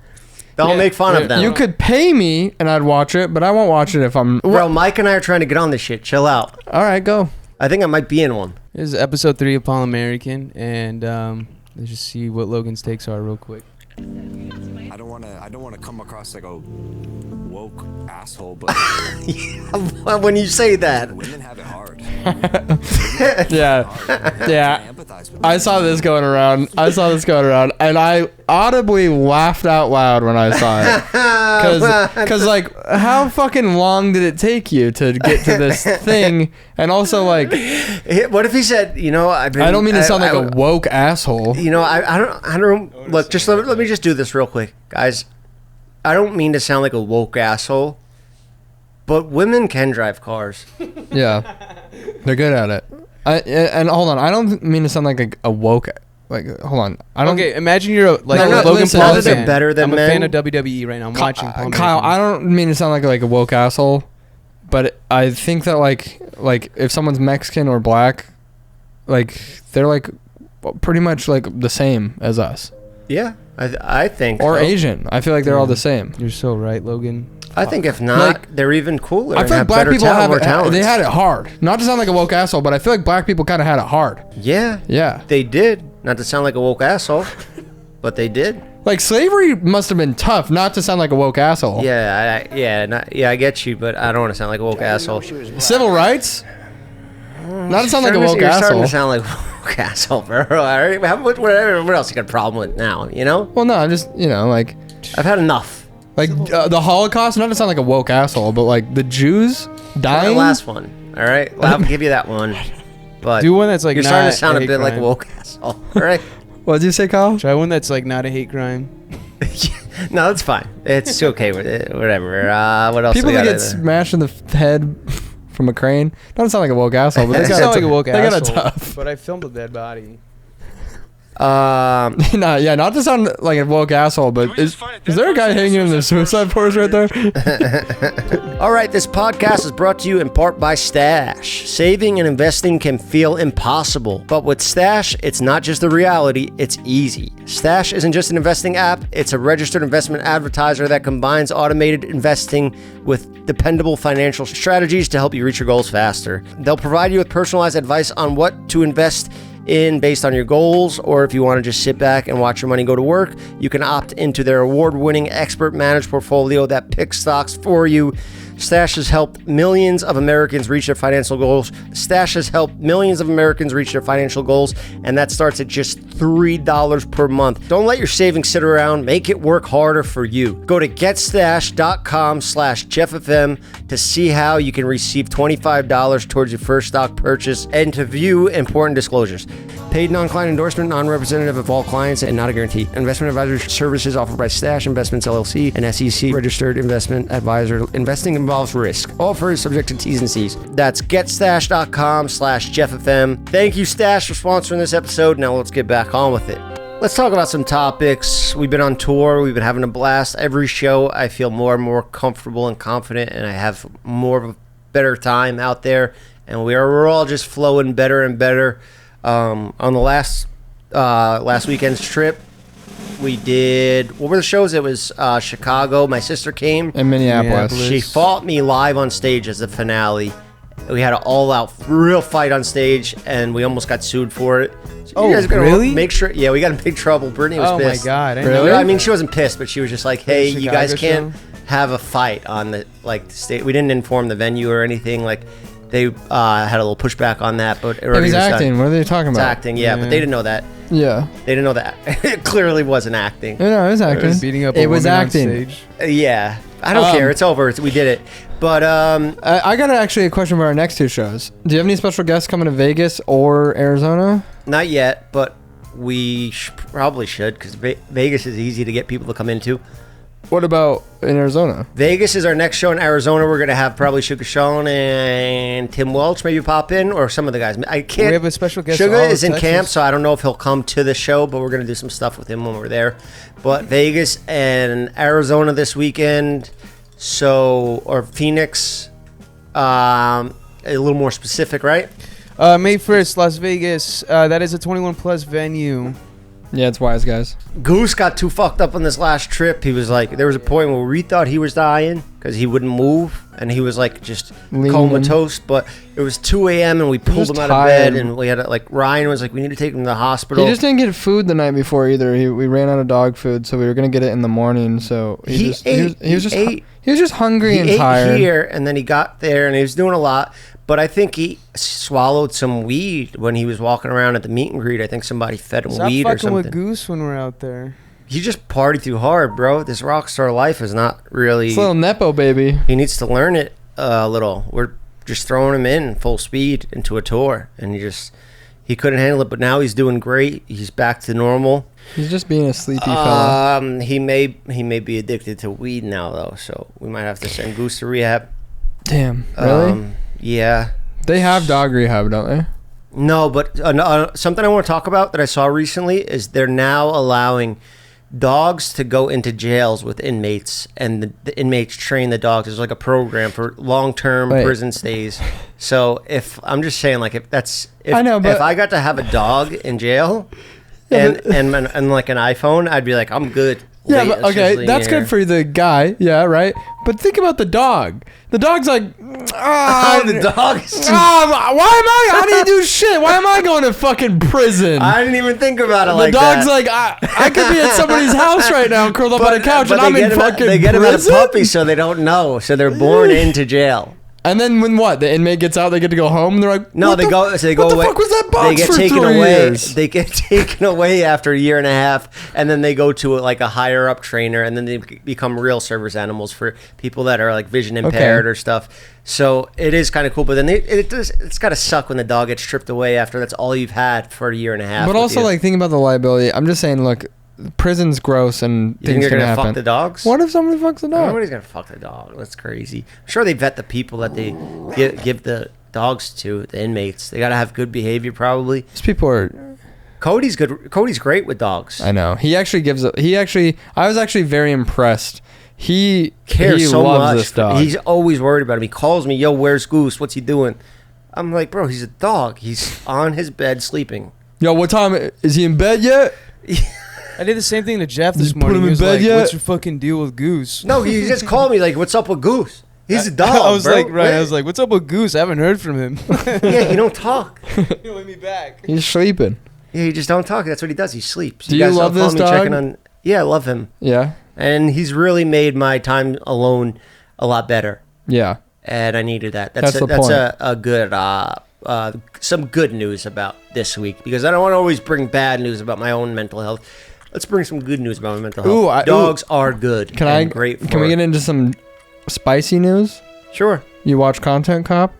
Don't make fun of them.
You could pay me and I'd watch it, but I won't watch it if I'm.
Bro, Mike and I are trying to get on this shit. Chill out.
All right, go.
I think I might be in one.
This is episode 3 of Paul American, and let's just see what Logan's takes are real quick.
I don't want to come across like a woke asshole, but
when you say that,
women have it hard.
Yeah. I saw this going around, and I audibly laughed out loud when I saw it. Because like, how fucking long did it take you to get to this thing? And also, like,
what if he said, I
don't mean to sound like a woke asshole.
I don't. Look, just let me just do this real quick, guys. I don't mean to sound like a woke asshole, but women can drive cars.
Yeah, they're good at it. And hold on, I don't mean to sound like a woke. Like, hold on, I don't.
Okay, imagine you're Logan Paul fan. Better than I'm men. A fan of WWE right now. I'm watching Paul
Kyle. I don't mean to sound like a woke asshole, but I think that like if someone's Mexican or black, like they're like pretty much like the same as us.
Yeah, I think.
Or so. Asian. I feel like they're all the same.
You're so right, Logan.
I think if not, they're even cooler.
I feel like black people they had it hard. Not to sound like a woke asshole, but I feel like black people kind of had it hard.
Yeah. They did. Not to sound like a woke asshole, but they did.
Like slavery must have been tough. Not to sound like a woke asshole.
Yeah, I get you, but I don't want to sound like a woke asshole.
Civil rights. Not to sound like a woke
you're
asshole.
Starting to sound like a woke asshole, bro. All right, what else you got a problem with now?
Well, no, I'm just like
I've had enough.
Like the Holocaust, not to sound like a woke asshole, but like the Jews dying.
The last one, all right. Well, I'll give you that one. But
do one that's like
you're starting to sound a bit like a woke asshole. All right.
What did you say, Kyle?
Try one that's like not a hate crime.
No, it's fine. It's okay with it. Whatever. What else?
People that get smashed in the head from a crane. Doesn't sound like a woke asshole, but they
sound like a woke asshole.
They got a tough.
But I filmed a dead body.
Not to sound like a woke asshole, but is there a guy hanging in the suicide forest right there?
All right, this podcast is brought to you in part by Stash. Saving and investing can feel impossible, but with Stash, it's not just a reality, it's easy. Stash isn't just an investing app, it's a registered investment advertiser that combines automated investing with dependable financial strategies to help you reach your goals faster. They'll provide you with personalized advice on what to invest in based on your goals, or if you want to just sit back and watch your money go to work, you can opt into their award-winning expert managed portfolio that picks stocks for you. Stash has helped millions of Americans reach their financial goals. Stash has helped millions of Americans reach their financial goals, and that starts at just $3 per month. Don't let your savings sit around. Make it work harder for you. Go to getstash.com/JeffFM to see how you can receive $25 towards your first stock purchase and to view important disclosures. Paid non-client endorsement, non-representative of all clients, and not a guarantee. Investment advisory services offered by Stash Investments LLC, an SEC registered investment advisor. Investing involves risk. Offer is subject to T's and C's. That's getstash.com/JeffFM. Thank you, Stash, for sponsoring this episode. Now let's get back on with it. Let's talk about some topics. We've been on tour. We've been having a blast. Every show, I feel more and more comfortable and confident, and I have more of a better time out there. And we're all just flowing better and better. On the last weekend's trip, we did, what were the shows? It was Chicago. My sister came.
And Minneapolis.
She fought me live on stage as the finale. We had an all-out real fight on stage, and we almost got sued for it. So you guys
really?
Make sure. Yeah, we got in big trouble. Brittany was pissed.
Oh my God!
Really?
I mean, she wasn't pissed, but she was just like, "Hey, you guys can't have a fight on the stage." We didn't inform the venue or anything. Like, they had a little pushback on that, but
it was acting. Done. What are they talking about?
It's acting, yeah, but they didn't know that.
Yeah,
they didn't know that. It clearly wasn't acting.
No, it was acting.
Beating up. It was acting. On stage.
Yeah, I don't care. It's over. We did it. But
I got actually a question about our next two shows. Do you have any special guests coming to Vegas or Arizona?
Not yet, but we probably should, because Vegas is easy to get people to come into.
What about in Arizona?
Vegas is our next show in Arizona. We're going to have probably Sugar Sean and Tim Welch maybe pop in, or some of the guys. I can't.
We have a special guest.
Sugar is in camp, so I don't know if he'll come to the show, but we're going to do some stuff with him when we're there. But Vegas and Arizona this weekend, or Phoenix, a little more specific, right?
May 1st, Las Vegas. That is a 21 plus venue.
Yeah, it's wise guys.
Goose got too fucked up on this last trip. He was like, there was a point where we thought he was dying because he wouldn't move, and he was like just comatose. But it was 2 a.m. and we pulled him out of bed, and we had Ryan was like, we need to take him to the hospital.
He just didn't get food the night before either. We ran out of dog food, so we were gonna get it in the morning. So he was just hungry and tired.
He ate here, and then he got there, and he was doing a lot. But I think he swallowed some weed when he was walking around at the meet and greet. I think somebody fed him weed or something.
Stop fucking with Goose when we're out there.
He just partied too hard, bro. This rock star life is not really...
It's a little nepo, baby.
He needs to learn it a little. We're just throwing him in full speed into a tour, and he couldn't handle it. But now he's doing great. He's back to normal.
He's just being a sleepy fella.
He may be addicted to weed now, though, so we might have to send Goose to rehab.
Damn, really?
Yeah.
They have dog rehab, don't they?
No, but something I want to talk about that I saw recently is they're now allowing dogs to go into jails with inmates, and the inmates train the dogs. There's like a program for long-term prison stays. So if I'm just saying, like, if I got to have a dog in jail and like an iPhone, I'd be like, I'm good.
Yeah, but okay, that's good for the guy. Yeah, right. But think about the dog. The dog's like,
the dog is
I didn't do shit. Why am I going to fucking prison?
I didn't even think about it
like that. The dog's like, I could be at somebody's house right now, curled up on a couch, and I'm in fucking prison.
They get him as a puppy, so they don't know. So they're born into jail.
And then when the inmate gets out, they get to go home. And they're like,
no, they go
away.
What the
fuck was that box
they get
for
taken
3
away.
years?
They get taken away after a year and a half, and then they go to a higher up trainer, and then they become real service animals for people that are like vision impaired or stuff. So it is kind of cool, but then it's got to suck when the dog gets stripped away after that's all you've had for a year and a half.
But also, think about the liability. I'm just saying, look. Prison's gross and
you
things can happen.
Fuck the dogs?
What if somebody fucks the dog?
Nobody's gonna fuck the dog. That's crazy. I'm sure they vet the people that they give the dogs to, the inmates. They gotta have good behavior, probably.
These people are.
Cody's good. Cody's great with dogs.
I know. I was actually very impressed. He
cares so
loves
much.
This dog.
He's always worried about him. He calls me, yo, where's Goose? What's he doing? I'm like, bro, he's a dog. He's on his bed sleeping.
Yo, what time is he in bed yet?
I did the same thing to Jeff this
Did you
morning.
put him
He
in
was
bed
like,
yet?
what's your fucking deal with Goose?
No, he just called me like, what's up with Goose? He's a dog,
I was
bro.
I was like, what's up with Goose? I haven't heard from him.
Yeah, he don't talk.
He don't let me back.
He's sleeping.
Yeah, he just don't talk. That's what he does. He sleeps.
Do you love this dog?
Yeah, I love him.
Yeah.
And he's really made my time alone a lot better.
Yeah.
And I needed that.
That's
a good some good news about this week, because I don't want to always bring bad news about my own mental health. Let's bring some good news about my mental health. Dogs are good. Can we
get into some spicy news?
Sure.
You watch Content Cop?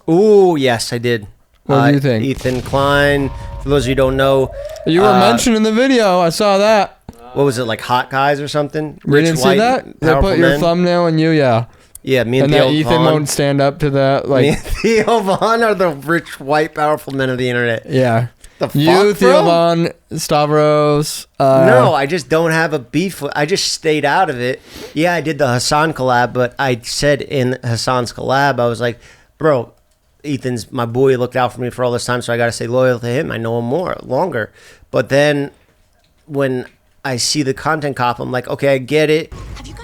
Ooh, yes, I did.
What do you think?
Ethan Klein. For those of you who don't know,
you were mentioned in the video. I saw that.
What was it, like Hot Guys or something?
You didn't see that? They put your thumbnail and you, yeah.
Yeah, me and
Theo
Ethan
Vaughn won't stand up to that. Like,
me and Theo Vaughn are the rich, white, powerful men of the internet.
Yeah.
The fuck,
you, Theo Vaughn, Stavros.
No, I just don't have a beef. I just stayed out of it. Yeah, I did the Hasan collab, but I said in Hasan's collab, I was like, bro, Ethan's my boy. He looked out for me for all this time, so I got to stay loyal to him. I know him longer. But then when I see the Content Cop, I'm like, okay, I get it.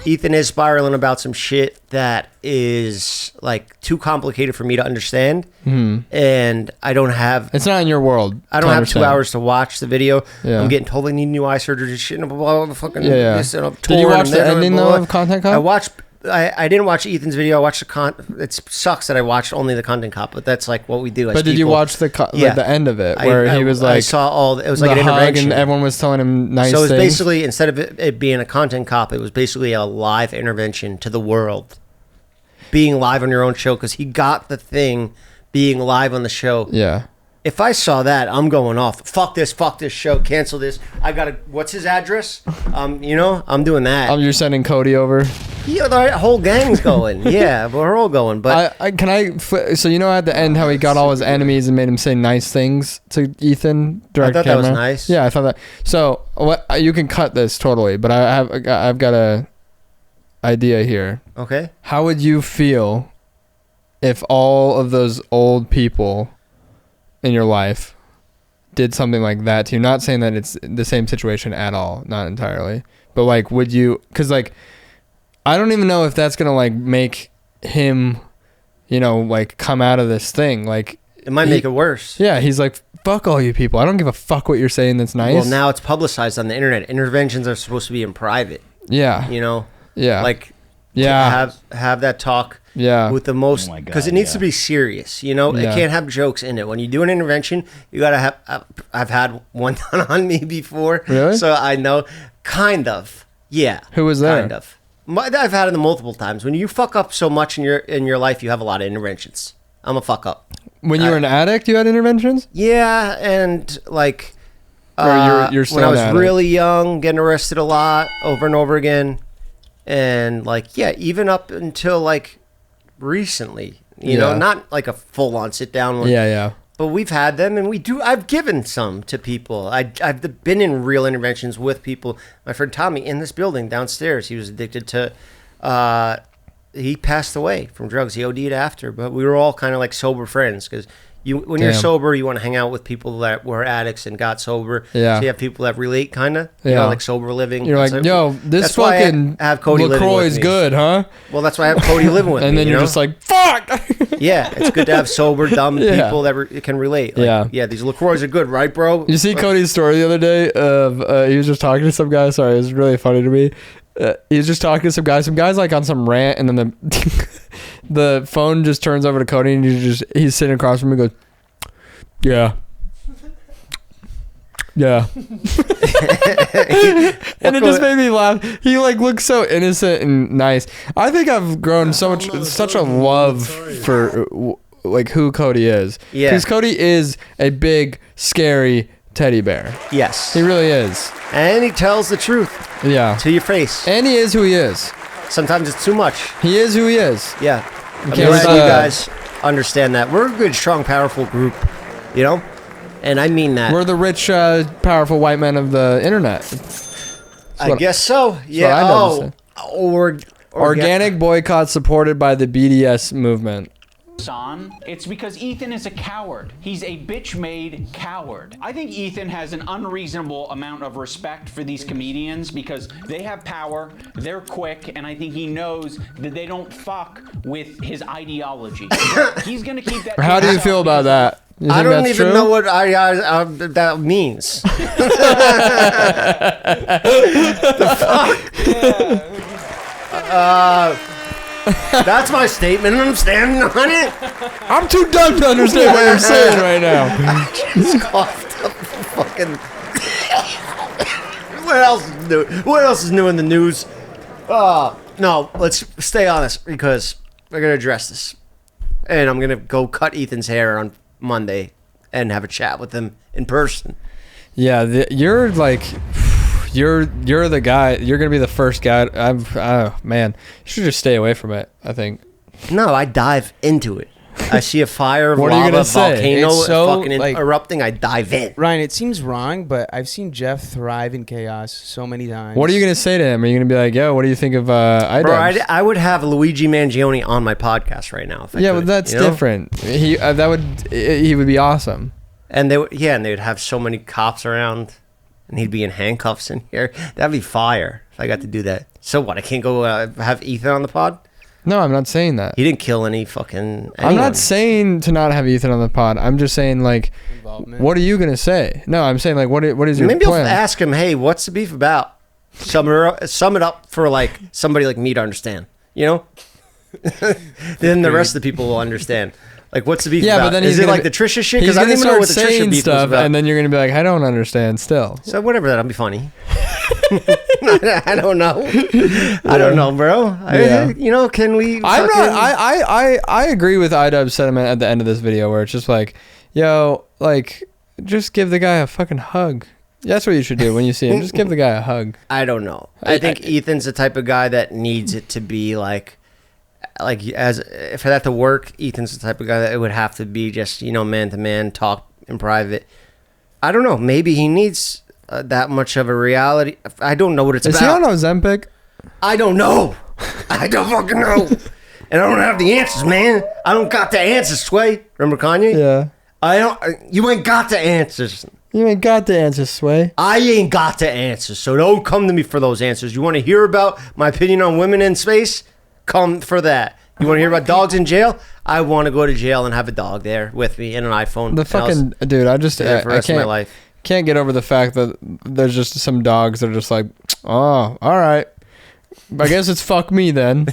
Ethan is spiraling about some shit that is like too complicated for me to understand, and I don't have.
It's not in your world.
I don't have 2 hours to watch the video.
Yeah.
I'm getting told I need new eye surgery. Shit, and blah blah fucking.
Yeah.
This, and
Did you watch the ending though of Content Cop?
I watched. I didn't watch Ethan's video. I watched the It sucks that I watched only the Content Cop, but that's like what we do.
But did you watch the end of it where he was like?
I saw all. It was like an
and
intervention,
everyone was telling him nice things.
So it was basically, instead of it being a Content Cop, it was basically a live intervention to the world, being live on your own show, because he got the thing being live on the show.
Yeah.
If I saw that, I'm going off. Fuck this show, cancel this. I gotta. What's his address? You know, I'm doing that.
You're sending Cody over.
Yeah, the whole gang's going. Yeah, we're all going. But
so you know at the end how he got all his enemies and made him say nice things to Ethan.
I thought that was nice.
Yeah, I thought that. So you can cut this totally, but I've got a idea here.
Okay.
How would you feel if all of those old people in your life did something like that to you? Not saying that it's the same situation at all, not entirely, but like, would you, because like I don't even know if that's gonna like make him, you know, like come out of this thing. Like
it might make it worse.
Yeah, he's like, fuck all you people, I don't give a fuck what you're saying that's nice.
Well, now it's publicized on the internet. Interventions are supposed to be in private.
Yeah,
you know.
Yeah,
like
yeah,
have that talk.
Yeah,
with the most, because it needs to be serious. You know, it can't have jokes in it. When you do an intervention, you gotta have. I've had one done on me before,
really.
So I know, kind of. Yeah.
Who was there?
Kind of. I've had it multiple times. When you fuck up so much in your life, you have a lot of interventions. I'm a fuck up.
When you were an addict, you had interventions.
Yeah, and like,
you're still
when I was
addict.
really young, getting arrested a lot, over and over again, and like, yeah, even up until like recently, you know, not like a full on sit down one.
Yeah.
But we've had them, and I've given some to people. I've been in real interventions with people. My friend Tommy in this building downstairs, he was addicted to. He passed away from drugs. He OD'd after, but we were all kind of like sober friends because when you're sober, you want to hang out with people that were addicts and got sober.
Yeah.
So you have people that relate, kind of. You know, like sober living.
You're like, yo, this fucking
I have Cody
LaCroix is good, huh?
Well, that's why I have Cody living with me.
And then you're just like, fuck.
Yeah, it's good to have sober, dumb people that can relate. Like, yeah, these LaCroix are good, right, bro?
You see Cody's story the other day of he was just talking to some guy. Sorry, it was really funny to me. He was just talking to some guy. Some guy's like on some rant, and then the phone just turns over to Cody, and he's sitting across from me and goes, yeah. And it just made me laugh. He like looks so innocent and nice. I think I've grown such a love for like who Cody is. Yeah, because Cody is a big scary teddy bear.
Yes,
he really is,
and he tells the truth.
Yeah,
to your face.
And he is who he is.
Sometimes it's too much.
He is who he is.
Yeah, I'm glad you guys understand that. We're a good, strong, powerful group. You know, and I mean that.
We're the rich, powerful white men of the internet.
I guess so. Yeah.
Organic boycott supported by the BDS movement.
It's because Ethan is a coward. He's a bitch-made coward. I think Ethan has an unreasonable amount of respect for these comedians because they have power, they're quick, and I think he knows that they don't fuck with his ideology. He's gonna keep that.
How do you feel about that?
I don't even know what that means. The fuck? That's my statement, and I'm standing on it.
I'm too dumb to understand what you're saying right now.
Just coughed up fucking. What else is new? What else is new in the news? No, let's stay on this because we're gonna address this, and I'm gonna go cut Ethan's hair on Monday and have a chat with him in person.
Yeah, you're like. You're the guy. You're gonna be the first guy. Oh man, you should just stay away from it. I think.
No, I dive into it. I see a fire of
what
lava,
are you gonna
volcano
say?
fucking erupting. I dive in.
Ryan, it seems wrong, but I've seen Jeff thrive in chaos so many times.
What are you gonna say to him? Are you gonna be like, "Yo, what do you think of iDubbbz?"
Bro, I would have Luigi Mangione on my podcast right now. If I could,
but that's different. He would be awesome.
And they would have so many cops around. And he'd be in handcuffs in here. That'd be fire if I got to do that. So what? I can't go have Ethan on the pod?
No, I'm not saying that.
He didn't kill any fucking anyone.
I'm not saying to not have Ethan on the pod. I'm just saying, like, what are you going to say? No, I'm saying, like, what is your
Maybe
plan?
I'll ask him, hey, what's the beef about? Sum it up for, like, somebody like me to understand. You know? Then the rest of the people will understand. Like, what's the beef about?
But then
is it like the Trisha shit? Because I don't even know what the Trisha beef was about.
And then you're going to be like, I don't understand still.
So whatever, that'll be funny. I don't know. I don't know, bro.
Yeah.
Can we...
I agree with iDubbbz's sentiment at the end of this video where it's just like, yo, like, just give the guy a fucking hug. That's what you should do when you see him. Just give the guy a hug.
I don't know. I think Ethan's the type of guy that needs it to be like as for that to work. Ethan's the type of guy that it would have to be just, you know, man to man, talk in private. I don't know. Maybe he needs that much of a reality. I don't know what it's about.
Is he on Ozempic?
I don't know. I don't fucking know. And I don't have the answers, man. I don't got the answers, Sway. Remember Kanye?
Yeah.
You ain't got the answers.
You ain't got the answers, Sway.
I ain't got the answers, so don't come to me for those answers. You want to hear about my opinion on women in space? Come for that. You want to hear about dogs in jail? I want to go to jail and have a dog there with me and an iPhone.
The fucking dude, I just
for the rest of my life.
Can't get over the fact that there's just some dogs that are just like, oh, all right. I guess it's fuck me then.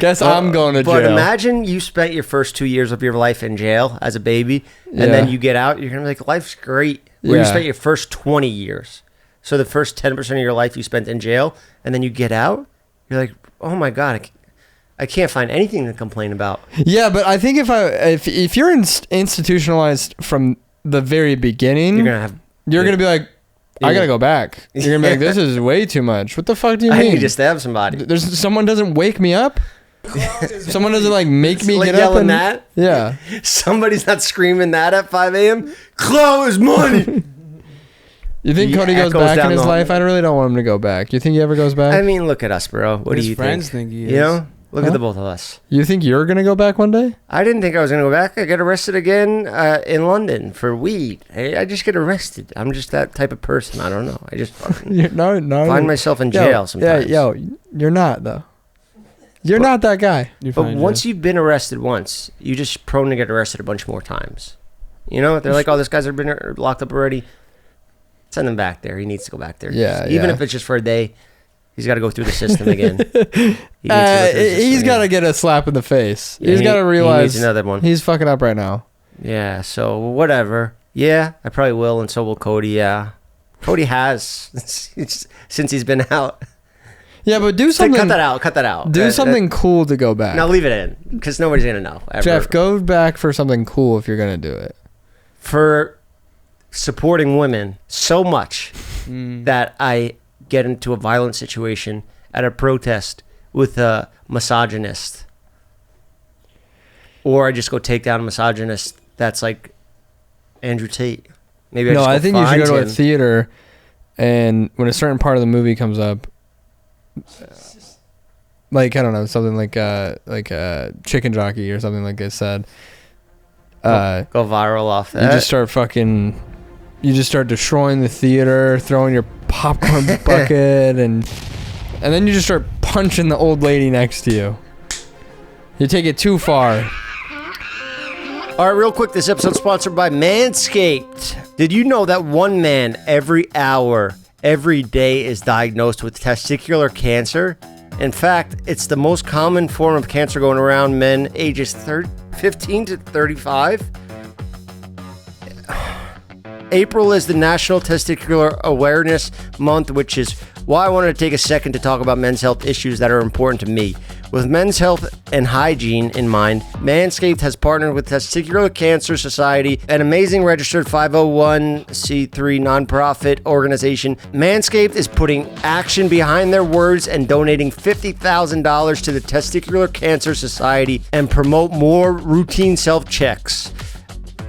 Guess I'm going to jail.
But imagine you spent your first 2 years of your life in jail as a baby, and then you get out, you're going to be like, life's great. Where you spent your first 20 years. So the first 10% of your life you spent in jail, and then you get out, you're like, oh my God, I can't find anything to complain about.
Yeah, but I think if you're institutionalized from the very beginning, you're going to be like, I gotta go back. You're gonna be like, this is way too much. What the fuck do you mean?
I need to stab somebody.
Someone doesn't wake me up. Someone doesn't like make me get up and
that.
Yeah.
Somebody's not screaming that at 5 a.m. Close money.
You think Cody goes back in his life? I really don't want him to go back. You think he ever goes back?
I mean, look at us, bro. What do you think?
His friends think he is.
You know? Look at the both of us.
You think you're going to go back one day?
I didn't think I was going to go back. I got arrested again in London for weed. I just get arrested. I'm just that type of person. I don't know. I just find myself in jail sometimes.
Yeah, you're not, though. You're not that guy.
But once you've been arrested once, you're just prone to get arrested a bunch more times. You know? They're like, oh, this guy's been locked up already. Send him back there. He needs to go back there.
Yeah,
Even if it's just for a day. He's got to go through the system again.
He's got to get a slap in the face. Yeah, he's got to realize
he needs another one.
He's fucking up right now.
Yeah, so whatever. Yeah, I probably will, and so will Cody. Yeah. Cody has, since he's been out.
Yeah, but do something.
Cut that out.
Do something cool to go back.
Now leave it in, because nobody's going to know. Ever.
Jeff, go back for something cool if you're going to do it.
For supporting women so much that I get into a violent situation at a protest with a misogynist, or I just go take down a misogynist that's like Andrew Tate. Maybe I think you should go to a theater, and when a certain part of the movie comes up, like I don't know, something like a chicken jockey or something like I said, go viral off that.
You just start destroying the theater, throwing your popcorn bucket, and then you just start punching the old lady next to you. You take it too far.
All right, real quick, this episode's sponsored by Manscaped. Did you know that one man every hour, every day is diagnosed with testicular cancer? In fact, it's the most common form of cancer going around men ages 15 to 35. April is the National Testicular Awareness Month, which is why I wanted to take a second to talk about men's health issues that are important to me. With men's health and hygiene in mind, Manscaped has partnered with Testicular Cancer Society, an amazing registered 501c3 nonprofit organization. Manscaped is putting action behind their words and donating $50,000 to the Testicular Cancer Society and promote more routine self-checks.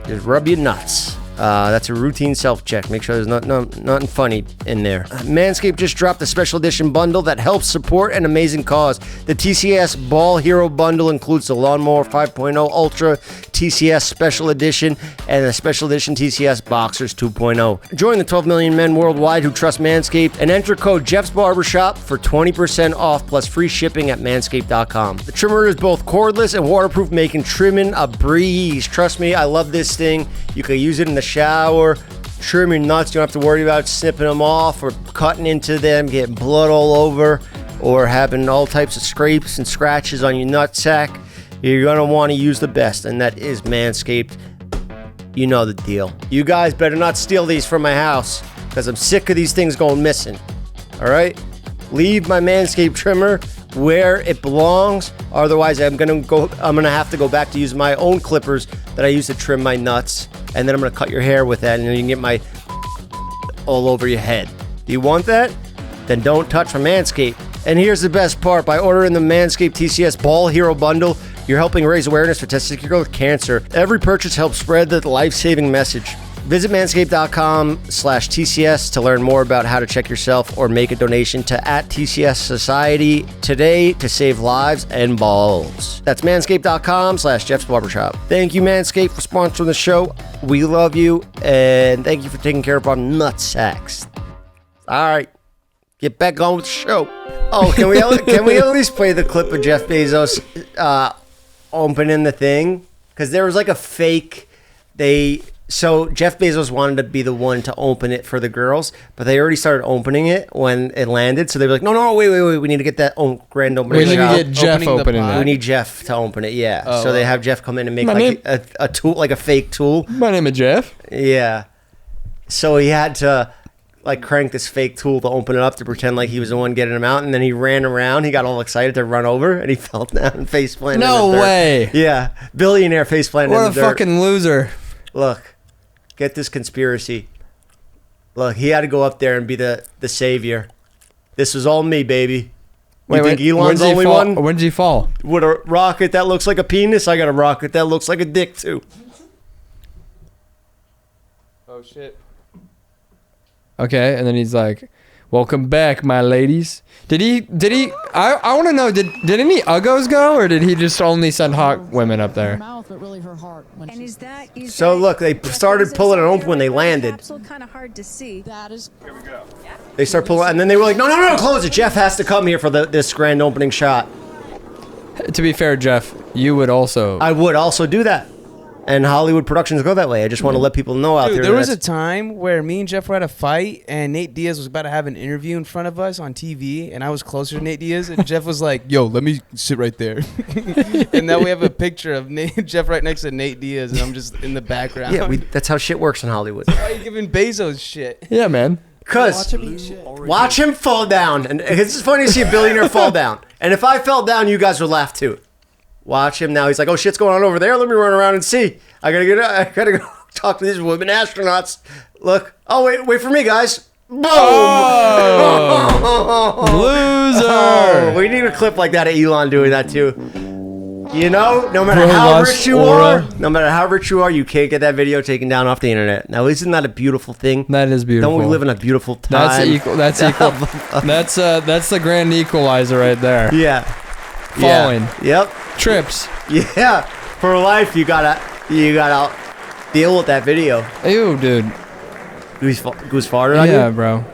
Just rub your nuts. That's a routine self-check. Make sure there's nothing funny in there. Manscaped just dropped a special edition bundle that helps support an amazing cause. The TCS Ball Hero Bundle includes the Lawnmower 5.0 Ultra TCS Special Edition and the Special Edition TCS Boxers 2.0. Join the 12 million men worldwide who trust Manscaped and enter code Jeff's Barbershop for 20% off plus free shipping at manscaped.com. The trimmer is both cordless and waterproof, making trimming a breeze. Trust me, I love this thing. You can use it in the shower, trim your nuts. You don't have to worry about snipping them off or cutting into them, getting blood all over, or having all types of scrapes and scratches on your nutsack. You're going to want to use the best, and that is Manscaped. You know the deal. You guys better not steal these from my house, because I'm sick of these things going missing. All right? Leave my Manscaped trimmer where it belongs. Otherwise, I'm gonna have to go back to use my own clippers that I use to trim my nuts. and then I'm gonna cut your hair with that, and then you can get my all over your head. Do you want that? Then don't touch my Manscaped. And here's the best part. By ordering the Manscaped TCS Ball Hero Bundle, you're helping raise awareness for testicular cancer. Every purchase helps spread the life-saving message. Visit manscaped.com/TCS to learn more about how to check yourself or make a donation to @TCS Society today to save lives and balls. That's manscaped.com/Jeff's Barbershop. Thank you, Manscaped, for sponsoring the show. We love you, and thank you for taking care of our nutsacks. All right, get back on with the show. Oh, can we at least play the clip of Jeff Bezos opening the thing? Because there was like a fake. So Jeff Bezos wanted to be the one to open it for the girls, but they already started opening it when it landed. So they were like, no, wait, we need to get that grand opening.
We need to get Jeff opening it.
We need Jeff to open it, yeah.
Oh,
so they have Jeff come in and make a tool, like a fake tool.
My name is Jeff.
Yeah. So he had to like crank this fake tool to open it up to pretend like he was the one getting him out, and then he ran around. He got all excited to run over, and he fell down and face planted.
No way.
Yeah, billionaire face planted.
What
in the
a
dirt.
fucking loser.
Look, get this conspiracy. Look, he had to go up there and be the savior. This was all me, baby. You think Elon's the only one?
When did he fall?
With a rocket that looks like a penis, I got a rocket that looks like a dick too.
Oh shit.
Okay, and then he's like, "Welcome back, my ladies." Did he? I want to know. Did any uggos go, or did he just only send hot women up there?
And is that
So look, they started pulling it open when they landed.
kind of hard to see. That is.
Here we go.
They start pulling, and then they were like, "No, close it. Jeff has to come here for this grand opening shot."
To be fair, Jeff, you would also.
I would also do that. And Hollywood productions go that way. I just want to let people know out
Dude,
there.
there was a time where me and Jeff were at a fight, and Nate Diaz was about to have an interview in front of us on TV, and I was closer to Nate Diaz, and Jeff was like, "Yo, let me sit right there." And now we have a picture of Jeff right next to Nate Diaz, and I'm just in the background.
Yeah, that's how shit works in Hollywood.
Why are you giving Bezos shit?
Yeah, man.
Because watch him fall down. And it's funny to see a billionaire fall down. And if I fell down, you guys would laugh too. Watch him now. He's like, "Oh, shit's going on over there. Let me run around and see. I gotta go talk to these women astronauts. Look. Oh, wait for me, guys. Boom.
Loser.
Oh, we need a clip like that of Elon doing that too. You know, no matter how rich you are, you can't get that video taken down off the internet. Now, isn't that a beautiful thing?
That is beautiful.
Don't we live in a beautiful time?
That's equal. That's the grand equalizer right there.
Yeah.
Falling.
Yeah. Yep.
Trips.
Yeah. For life, you gotta deal with that video.
Ew, dude.
Goose farted on you?
Yeah, bro.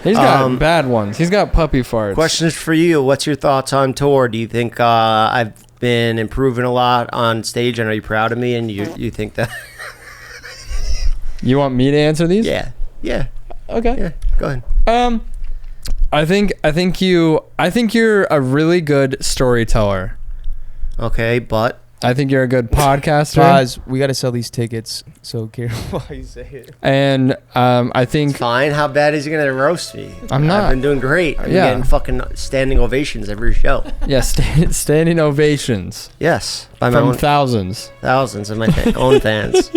He's got bad ones. He's got puppy farts.
Questions for you. What's your thoughts on tour? Do you think I've been improving a lot on stage, and are you proud of me? And you think that?
You want me to answer these?
Yeah.
Okay.
Yeah. Go ahead.
I think you're a really good storyteller.
Okay, but
I think you're a good podcaster.
Pause. We got to sell these tickets, so careful how you say it.
And I think...
It's fine. How bad is he going to roast me?
I'm not.
I've been doing great. I'm getting fucking standing ovations every show.
Yeah, standing ovations.
Yes.
From thousands.
Thousands of my own fans.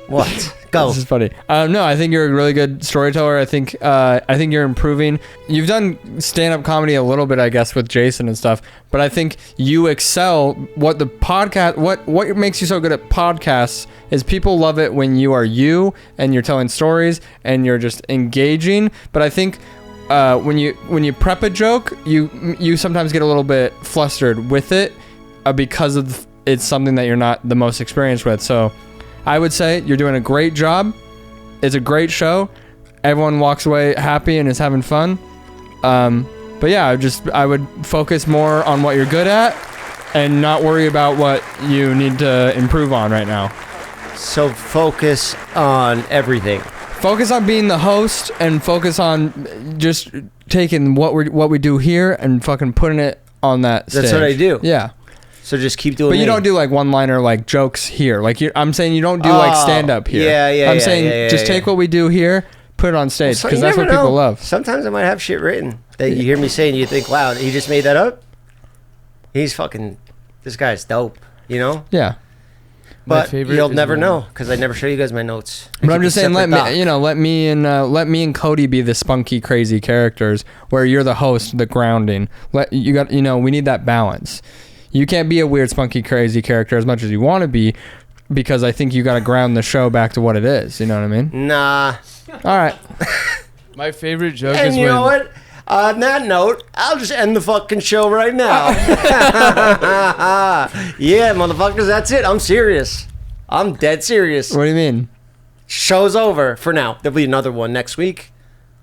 What? Go.
This is funny. No, I think you're a really good storyteller. I think you're improving. You've done stand-up comedy a little bit, I guess, with Jason and stuff. But I think you excel. What makes you so good at podcasts is people love it when you are you and you're telling stories and you're just engaging. But I think when you prep a joke, you sometimes get a little bit flustered with it because of it's something that you're not the most experienced with. So I would say you're doing a great job. It's a great show. Everyone walks away happy and is having fun. But yeah, I would focus more on what you're good at and not worry about what you need to improve on right now.
So focus on everything.
Focus on being the host and focus on just taking what we do here and fucking putting it on that stage.
That's what I do.
Yeah.
So just keep doing.
But you don't do like one-liner like jokes here. Like I'm saying, you don't do like stand-up here.
Yeah.
I'm saying just take what we do here, put it on stage because that's what people love.
Sometimes I might have shit written that you hear me say and you think, "Wow, he just made that up." This guy's dope. You know?
Yeah.
But you'll never know because I never show you guys my notes.
But I'm just saying, let me and Cody be the spunky, crazy characters where you're the host, the grounding. We need that balance. You can't be a weird, spunky, crazy character as much as you want to be, because I think you got to ground the show back to what it is. You know what I mean?
Nah.
All right.
My favorite joke
and
is
you know what? On that note, I'll just end the fucking show right now. Yeah, motherfuckers, that's it. I'm serious. I'm dead serious.
What do you mean?
Show's over for now. There'll be another one next week.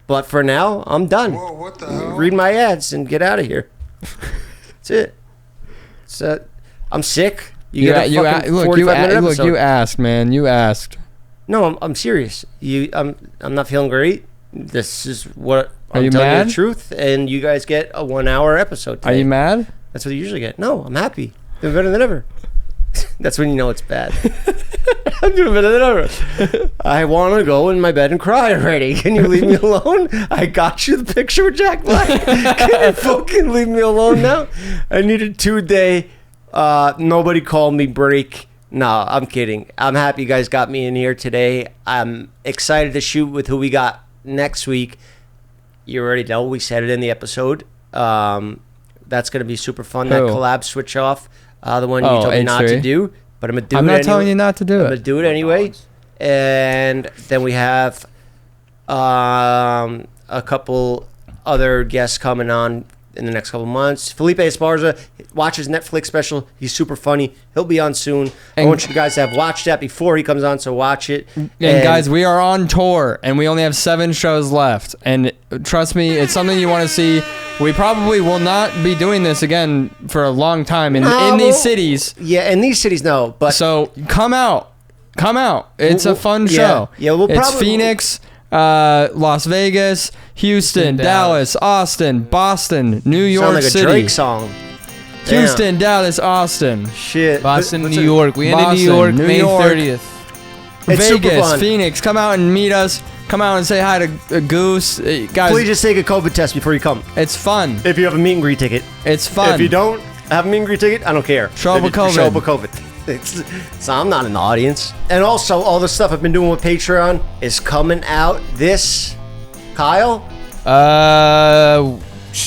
But for now, I'm done.
Whoa, what the hell?
Read my ads and get out of here. That's it. So, I'm sick. You asked, man. You asked.
No,
I'm serious. I'm not feeling great. This is what
I'm
telling
mad?
you the truth, and you guys get a 1 hour episode today.
Are you mad?
That's what you usually get. No, I'm happy. Doing better than ever. That's when you know it's bad. I'm doing better than ever. I want to go in my bed and cry already. Can you leave me alone? I got you the picture with Jack Black. Can you fucking leave me alone now? I need a 2-day nobody called me break. No, I'm kidding. I'm happy you guys got me in here today. I'm excited to shoot with who we got next week. You already know. We said it in the episode. That's going to be super fun. That collab switch off. The one you told me not to do. But I'm going to do it anyway.
I'm not telling you not to do it.
I'm going to do it anyway. And then we have a couple other guests coming on in the next couple months. Felipe Esparza watches Netflix special. He's super funny. He'll be on soon. I want you guys to have watched that before he comes on, so watch it.
And guys, we are on tour, and we only have 7 shows left. And trust me, it's something you want to see. We probably will not be doing this again for a long time in these cities.
Yeah, in these cities, no. But
so come out. It's a fun show.
Yeah,
it's Phoenix, Las Vegas, Houston, Dallas, Austin, Boston, New York City.
Sound like a Drake song.
Houston, Dallas, Austin.
Shit.
Boston, New York. We end in New York, May 30th.
Vegas, Phoenix. Come out and meet us. Come out and say hi to Goose. Guys,
please just take a COVID test before you come.
It's fun.
If you have a meet and greet ticket.
It's fun.
If you don't have a meet and greet ticket, I don't care.
Show up with COVID.
Show up with COVID. So I'm not in the audience. And also, all the stuff I've been doing with Patreon is coming out this... Kyle?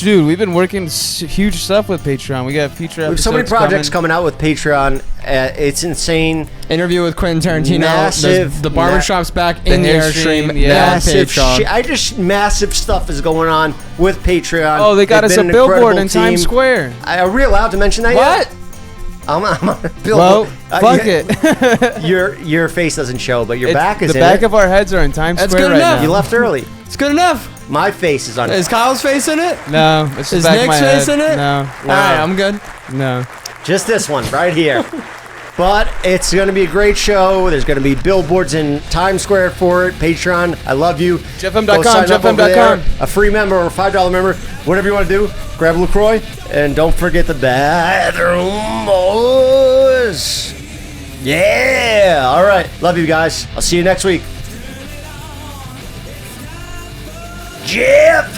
Dude, we've been working huge stuff with Patreon. We got feature episodes.
We have so many projects coming out with Patreon. It's insane.
Interview with Quentin Tarantino.
Massive.
The Barbershop's back in the Airstream.
Massive shit. Massive stuff is going on with Patreon.
Oh, they got us a billboard in Times Square.
Are we allowed to mention that
yet?
What? I'm on a billboard.
Well, fuck it.
Your face doesn't show, but your back is in it.
The back of our heads are in Times Square right now.
You left early.
It's good enough.
My face is on it.
Is Kyle's face in it?
No.
Is Nick's face in it?
No.
All right, I'm good.
No.
Just this one right here. But it's going to be a great show. There's going to be billboards in Times Square for it. Patreon, I love you.
JeffM.com,
JeffM.com. A free member or a $5 member. Whatever you want to do. Grab a LaCroix. And don't forget the bathroom, boys. Yeah. All right. Love you guys. I'll see you next week. Jeff